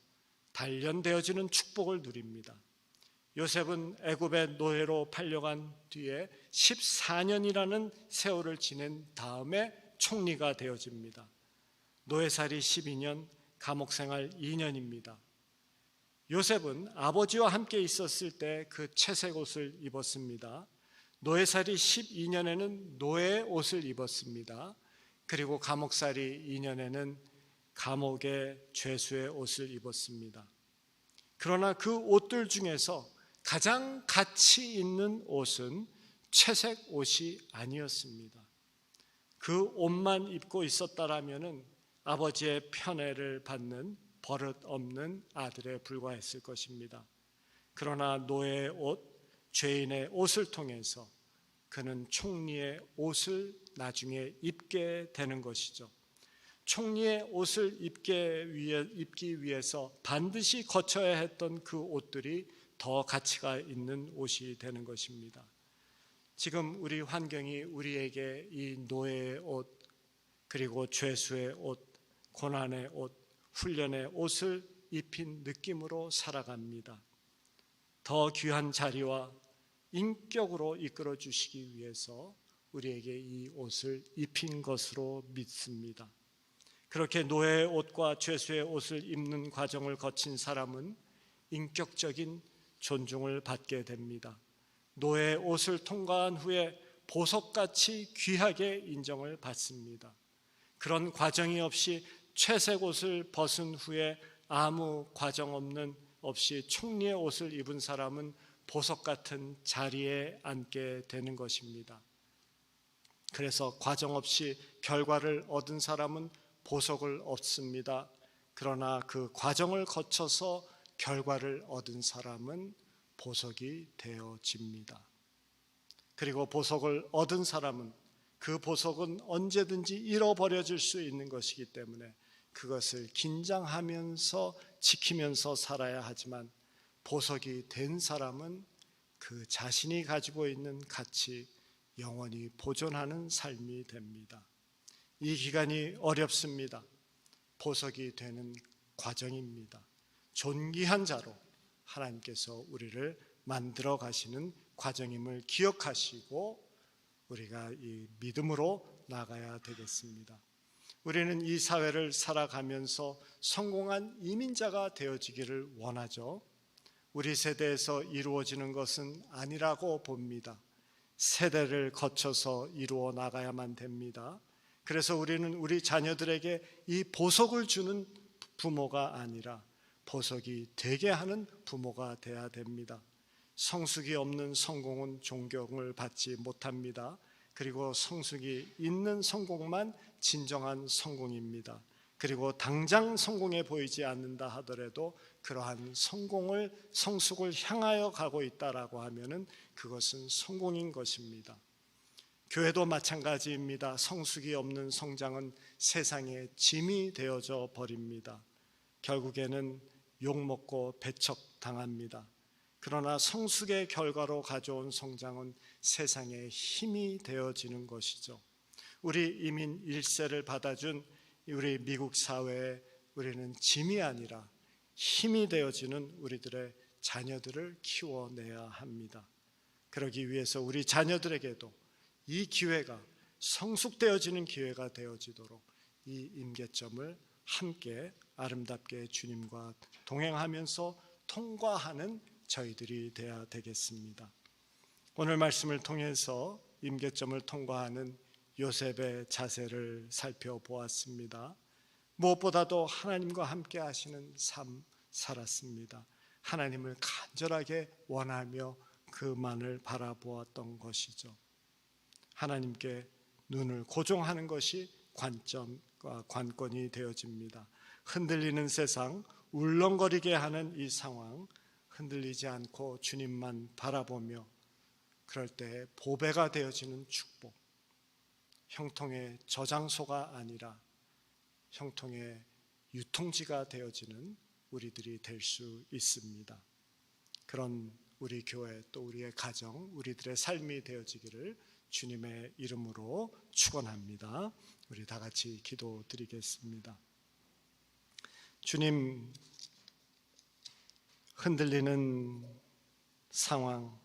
A: 단련되어지는 축복을 누립니다. 요셉은 애굽의 노예로 팔려간 뒤에 14년이라는 세월을 지낸 다음에 총리가 되어집니다. 노예살이 12년, 감옥생활 2년입니다. 요셉은 아버지와 함께 있었을 때 그 채색 옷을 입었습니다. 노예살이 12년에는 노예 옷을 입었습니다. 그리고 감옥살이 2년에는 감옥의 죄수의 옷을 입었습니다. 그러나 그 옷들 중에서 가장 가치 있는 옷은 채색 옷이 아니었습니다. 그 옷만 입고 있었다라면은 아버지의 편애를 받는 버릇 없는 아들에 불과했을 것입니다. 그러나 노예의 옷, 죄인의 옷을 통해서 그는 총리의 옷을 나중에 입게 되는 것이죠. 총리의 옷을 입기 위해서 반드시 거쳐야 했던 그 옷들이 더 가치가 있는 옷이 되는 것입니다. 지금 우리 환경이 우리에게 이 노예의 옷, 그리고 죄수의 옷, 고난의 옷, 훈련의 옷을 입힌 느낌으로 살아갑니다. 더 귀한 자리와 인격으로 이끌어 주시기 위해서 우리에게 이 옷을 입힌 것으로 믿습니다. 그렇게 노예의 옷과 죄수의 옷을 입는 과정을 거친 사람은 인격적인 존중을 받게 됩니다. 노예의 옷을 통과한 후에 보석같이 귀하게 인정을 받습니다. 그런 과정이 없이 채색 옷을 벗은 후에 아무 과정 없이 총리의 옷을 입은 사람은 보석 같은 자리에 앉게 되는 것입니다. 그래서 과정 없이 결과를 얻은 사람은 보석을 얻습니다. 그러나 그 과정을 거쳐서 결과를 얻은 사람은 보석이 되어집니다. 그리고 보석을 얻은 사람은 그 보석은 언제든지 잃어버려질 수 있는 것이기 때문에 그것을 긴장하면서 지키면서 살아야 하지만, 보석이 된 사람은 그 자신이 가지고 있는 가치 영원히 보존하는 삶이 됩니다. 이 기간이 어렵습니다. 보석이 되는 과정입니다. 존귀한 자로 하나님께서 우리를 만들어 가시는 과정임을 기억하시고 우리가 이 믿음으로 나가야 되겠습니다. 우리는 이 사회를 살아가면서 성공한 이민자가 되어지기를 원하죠. 우리 세대에서 이루어지는 것은 아니라고 봅니다. 세대를 거쳐서 이루어 나가야만 됩니다. 그래서 우리는 우리 자녀들에게 이 보석을 주는 부모가 아니라 보석이 되게 하는 부모가 되어야 됩니다. 성숙이 없는 성공은 존경을 받지 못합니다. 그리고 성숙이 있는 성공만 진정한 성공입니다. 그리고 당장 성공해 보이지 않는다 하더라도 그러한 성숙을 향하여 가고 있다라고 하면은 그것은 성공인 것입니다. 교회도 마찬가지입니다. 성숙이 없는 성장은 세상의 짐이 되어져 버립니다. 결국에는 욕먹고 배척당합니다. 그러나 성숙의 결과로 가져온 성장은 세상의 힘이 되어지는 것이죠. 우리 이민 1세를 받아준 우리 미국 사회에 우리는 짐이 아니라 힘이 되어지는 우리들의 자녀들을 키워내야 합니다. 그러기 위해서 우리 자녀들에게도 이 기회가 성숙되어지는 기회가 되어지도록 이 임계점을 함께 아름답게 주님과 동행하면서 통과하는 저희들이 되어야 되겠습니다. 오늘 말씀을 통해서 임계점을 통과하는 요셉의 자세를 살펴보았습니다. 무엇보다도 하나님과 함께 하시는 삶 살았습니다. 하나님을 간절하게 원하며 그만을 바라보았던 것이죠. 하나님께 눈을 고정하는 것이 관점과 관건이 되어집니다. 흔들리는 세상, 울렁거리게 하는 이 상황, 흔들리지 않고 주님만 바라보며 그럴 때 보배가 되어지는 축복, 형통의 저장소가 아니라 형통의 유통지가 되어지는 우리들이 될 수 있습니다. 그런 우리 교회 또 우리의 가정, 우리들의 삶이 되어지기를 주님의 이름으로 축원합니다. 우리 다 같이 기도드리겠습니다. 주님, 흔들리는 상황,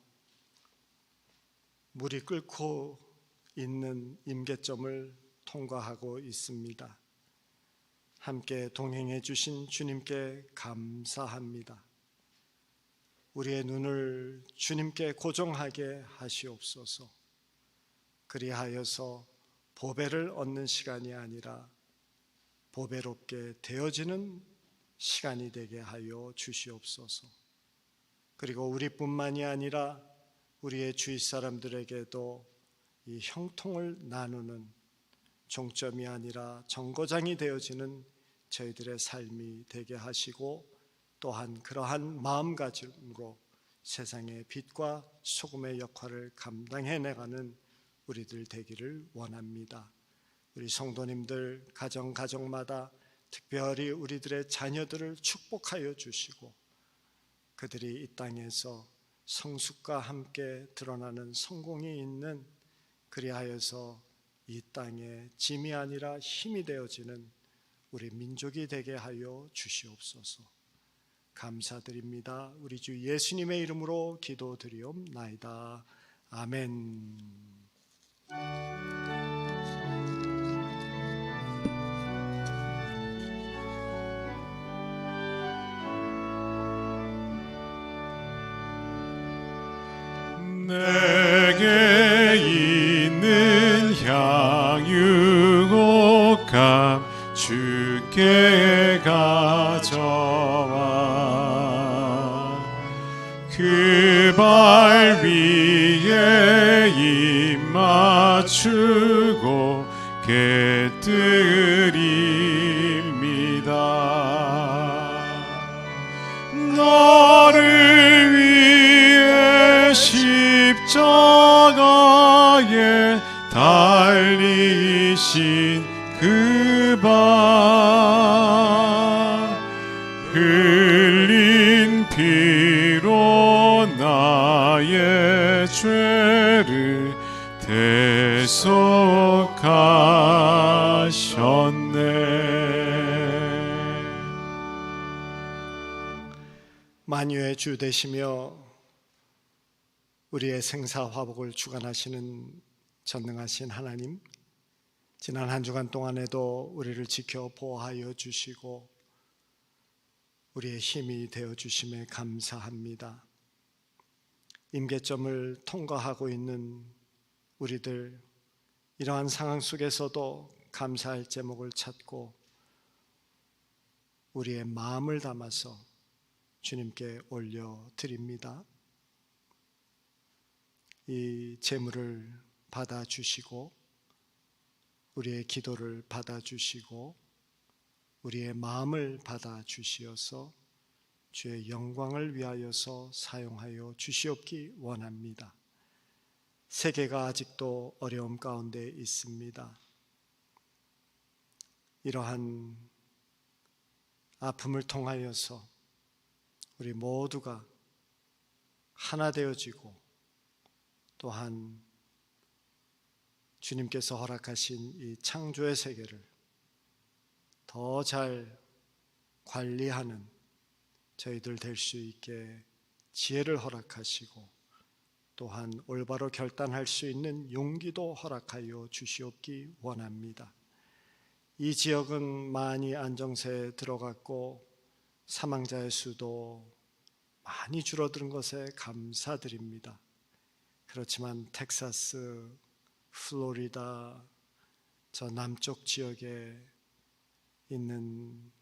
A: 물이 끓고 있는 임계점을 통과하고 있습니다. 함께 동행해 주신 주님께 감사합니다. 우리의 눈을 주님께 고정하게 하시옵소서. 그리하여서 보배를 얻는 시간이 아니라 보배롭게 되어지는 시간이 되게 하여 주시옵소서. 그리고 우리뿐만이 아니라 우리의 주위 사람들에게도 이 형통을 나누는 종점이 아니라 정거장이 되어지는 저희들의 삶이 되게 하시고, 또한 그러한 마음가짐으로 세상의 빛과 소금의 역할을 감당해 나가는 우리들 되기를 원합니다. 우리 성도님들 가정마다 특별히 우리들의 자녀들을 축복하여 주시고, 그들이 이 땅에서 성숙과 함께 드러나는 성공이 있는, 그리하여서 이 땅에 짐이 아니라 힘이 되어지는 우리 민족이 되게 하여 주시옵소서. 감사드립니다. 우리 주 예수님의 이름으로 기도드리옵나이다. 아멘.
B: 내게 있는 향유옥감 주께 가져와 그 발 위에 입 맞추고 객드립니다. 너를 위해 십자가에 달리신 그 발 흘린 피로 나의 죄를 대속하셨네.
A: 만유의 주 되시며 우리의 생사화복을 주관하시는 전능하신 하나님, 지난 한 주간 동안에도 우리를 지켜 보호하여 주시고 우리의 힘이 되어 주심에 감사합니다. 임계점을 통과하고 있는 우리들, 이러한 상황 속에서도 감사할 제목을 찾고 우리의 마음을 담아서 주님께 올려드립니다. 이 제물을 받아주시고 우리의 기도를 받아주시고 우리의 마음을 받아주시어서 주의 영광을 위하여서 사용하여 주시옵기 원합니다. 세계가 아직도 어려움 가운데 있습니다. 이러한 아픔을 통하여서 우리 모두가 하나 되어지고, 또한 주님께서 허락하신 이 창조의 세계를 더 잘 관리하는 저희들 될 수 있게 지혜를 허락하시고, 또한 올바로 결단할 수 있는 용기도 허락하여 주시옵기 원합니다. 이 지역은 많이 안정세에 들어갔고 사망자의 수도 많이 줄어든 것에 감사드립니다. 그렇지만 텍사스, 플로리다, 저 남쪽 지역에 있는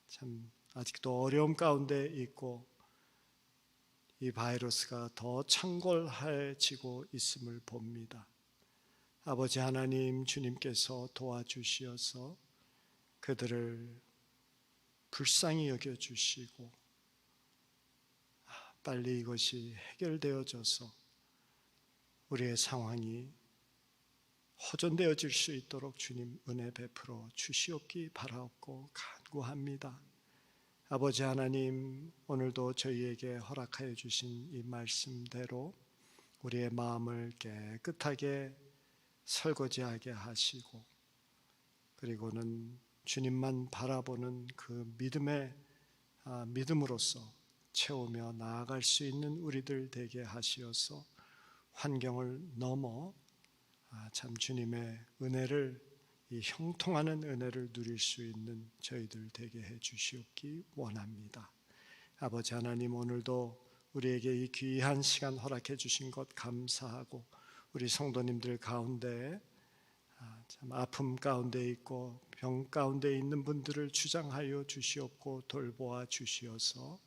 A: 참 아직도 어려움 가운데 있고 이 바이러스가 더 창궐해지고 있음을 봅니다. 아버지 하나님, 주님께서 도와주시어서 그들을 불쌍히 여겨주시고 빨리 이것이 해결되어져서 우리의 상황이 호전되어질 수 있도록 주님 은혜 베풀어 주시옵기 바라옵고 간구합니다. 아버지 하나님, 오늘도 저희에게 허락하여 주신 이 말씀대로 우리의 마음을 깨끗하게 설거지하게 하시고, 그리고는 주님만 바라보는 그 믿음으로써 채우며 나아갈 수 있는 우리들 되게 하시어서 환경을 넘어 참 주님의 은혜를, 이 형통하는 은혜를 누릴 수 있는 저희들 되게 해 주시옵기 원합니다. 아버지 하나님, 오늘도 우리에게 이 귀한 시간 허락해 주신 것 감사하고, 우리 성도님들 가운데 참 아픔 가운데 있고 병 가운데 있는 분들을 주장하여 주시옵고 돌보아 주시어서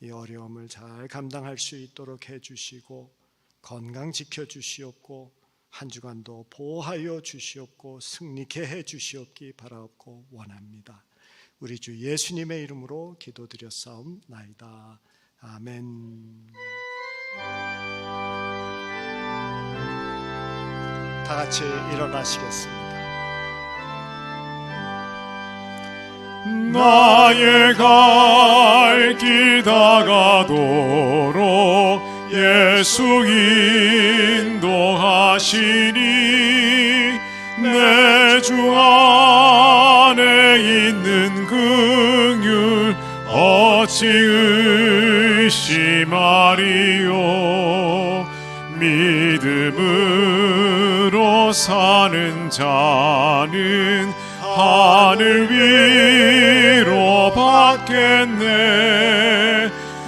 A: 이 어려움을 잘 감당할 수 있도록 해주시고 건강 지켜주시옵고 한 주간도 보호하여 주시옵고 승리케 해주시옵기 바라옵고 원합니다. 우리 주 예수님의 이름으로 기도드렸사옵나이다. 아멘. 다 같이 일어나시겠습니다.
B: 나의 갈 길 다가도록 예수 인도하시니 내 주 안에 있는 긍휼 어찌 의심하리요. 믿음으로 사는 자는 하늘 위로 받겠네.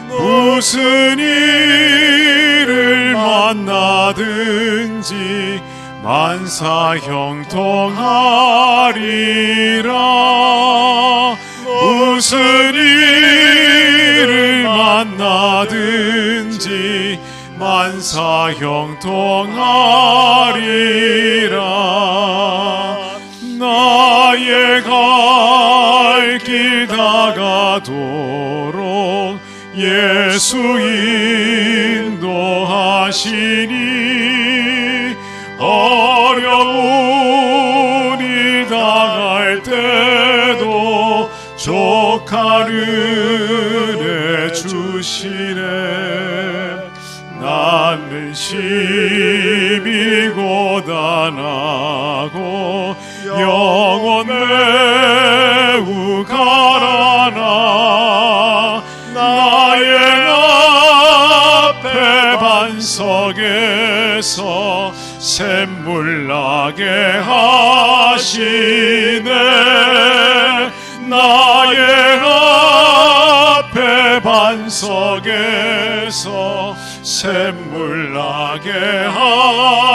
B: 무슨 일을 만나든지 만사형통하리라. 무슨 일을 만나든지 만사형통하리라. 나의 갈 길 다가도록 예수 인도하시니 어려운 일 당할 때도 족한 은혜 주시네. 나는 심히 고단하고 영혼 매우 가라나. 나의 앞에 반석에서 샘물 나게 하시네. 나의 앞에 반석에서 샘물 나게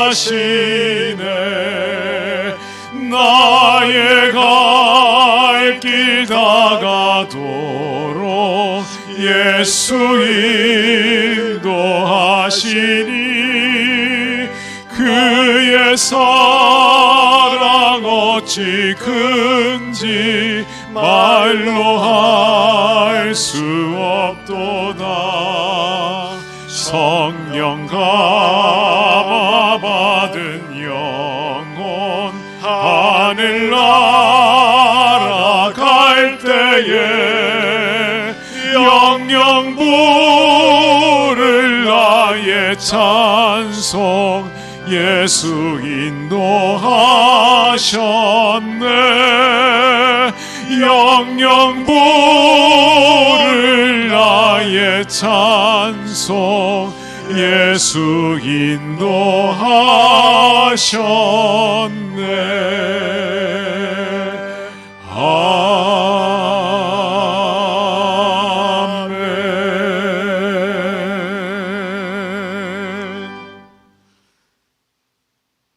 B: 하시네. 나의 갈 길 다가도록 예수 인도하시니 그의 사랑 어찌 큰지 말로 할 수 없도다. 성령 감화 받은 영혼 하늘 날아갈 때에 영영 부를 나의 찬송 예수 인도하셨네. 영영 부를 나의 찬송 예수 인도하셨네. 아멘.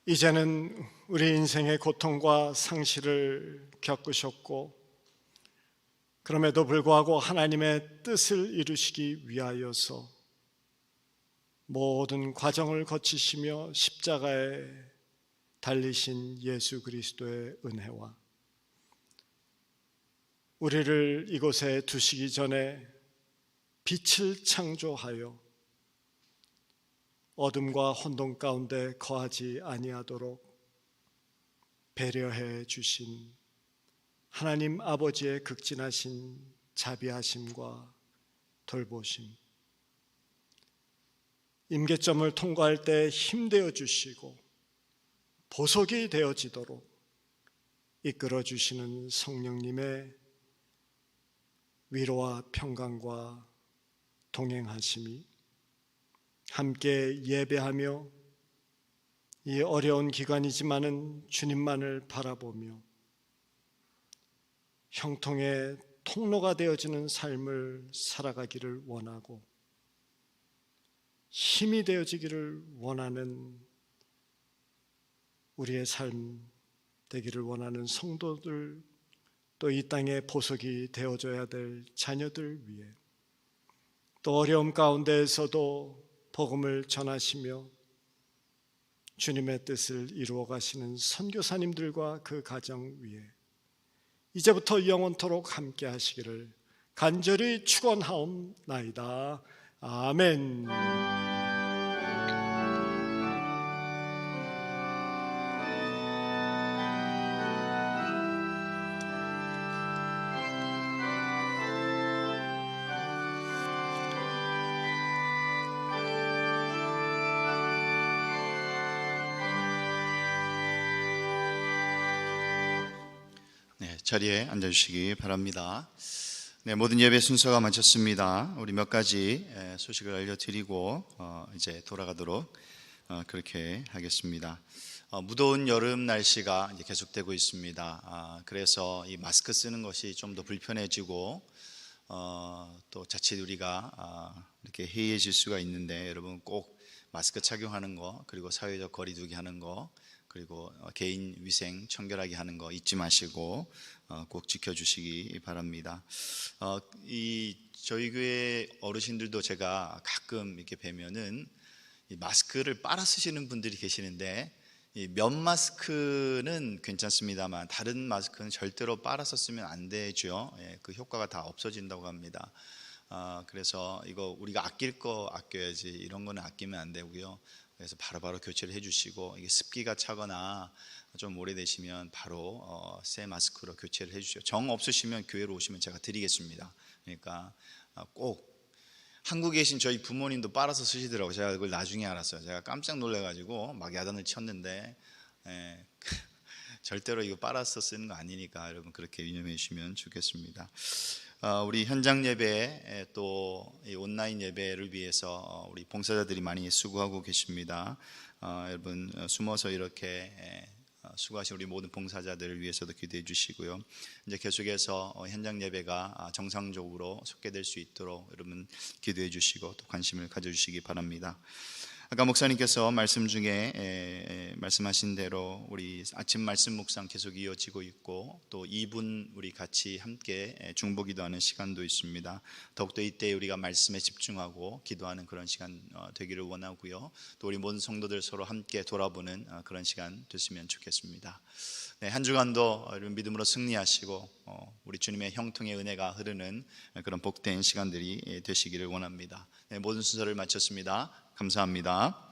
A: 이제는 우리 인생의 고통과 상실을 겪으셨고, 그럼에도 불구하고 하나님의 뜻을 이루시기 위하여서 모든 과정을 거치시며 십자가에 달리신 예수 그리스도의 은혜와 우리를 이곳에 두시기 전에 빛을 창조하여 어둠과 혼돈 가운데 거하지 아니하도록 배려해 주신 하나님 아버지의 극진하신 자비하심과 돌보심, 임계점을 통과할 때 힘되어 주시고 보석이 되어지도록 이끌어 주시는 성령님의 위로와 평강과 동행하심이 함께 예배하며 이 어려운 기간이지만은 주님만을 바라보며 형통의 통로가 되어지는 삶을 살아가기를 원하고 힘이 되어지기를 원하는 우리의 삶 되기를 원하는 성도들, 또 이 땅에 보석이 되어줘야 될 자녀들 위해, 또 어려움 가운데에서도 복음을 전하시며 주님의 뜻을 이루어 가시는 선교사님들과 그 가정 위에 이제부터 영원토록 함께 하시기를 간절히 축원하옵나이다. 아멘.
C: 자리에 앉아주시기 바랍니다. 네, 모든 예배 순서가 마쳤습니다. 우리 몇 가지 소식을 알려드리고 이제 돌아가도록 그렇게 하겠습니다. 무더운 여름 날씨가 이제 계속되고 있습니다. 그래서 이 마스크 쓰는 것이 좀 더 불편해지고 또 자칫 우리가 이렇게 해이해질 수가 있는데, 여러분 꼭 마스크 착용하는 거, 그리고 사회적 거리두기 하는 거, 그리고 개인 위생 청결하게 하는 거 잊지 마시고 꼭 지켜주시기 바랍니다. 저희 교회 어르신들도 제가 가끔 이렇게 뵈면은 이 마스크를 빨아 쓰시는 분들이 계시는데, 이 면 마스크는 괜찮습니다만 다른 마스크는 절대로 빨아서 쓰면 안 되죠. 그 효과가 다 없어진다고 합니다. 그래서 이거 우리가 아낄 거 아껴야지, 이런 거는 아끼면 안 되고요. 그래서 바로바로 교체를 해주시고, 이게 습기가 차거나 좀 오래되시면 바로 새 마스크로 교체를 해주시고, 정 없으시면 교회로 오시면 제가 드리겠습니다. 그러니까 꼭, 한국에 계신 저희 부모님도 빨아서 쓰시더라고요. 제가 그걸 나중에 알았어요. 제가 깜짝 놀라가지고 막 야단을 쳤는데, 절대로 이거 빨아서 쓰는 거 아니니까 여러분 그렇게 유념해 주시면 좋겠습니다. 우리 현장 예배 또 온라인 예배를 위해서 우리 봉사자들이 많이 수고하고 계십니다. 여러분 숨어서 이렇게 수고하신 우리 모든 봉사자들을 위해서도 기도해 주시고요. 이제 계속해서 현장 예배가 정상적으로 속개될 수 있도록 여러분 기도해 주시고 또 관심을 가져주시기 바랍니다. 아까 목사님께서 말씀 중에 말씀하신 대로 우리 아침 말씀 묵상 계속 이어지고 있고, 또 2분 우리 같이 함께 중보기도하는 시간도 있습니다. 더욱더 이때 우리가 말씀에 집중하고 기도하는 그런 시간 되기를 원하고요. 또 우리 모든 성도들 서로 함께 돌아보는 그런 시간 됐으면 좋겠습니다. 네, 한 주간도 믿음으로 승리하시고 우리 주님의 형통의 은혜가 흐르는 그런 복된 시간들이 되시기를 원합니다. 네, 모든 순서를 마쳤습니다. 감사합니다.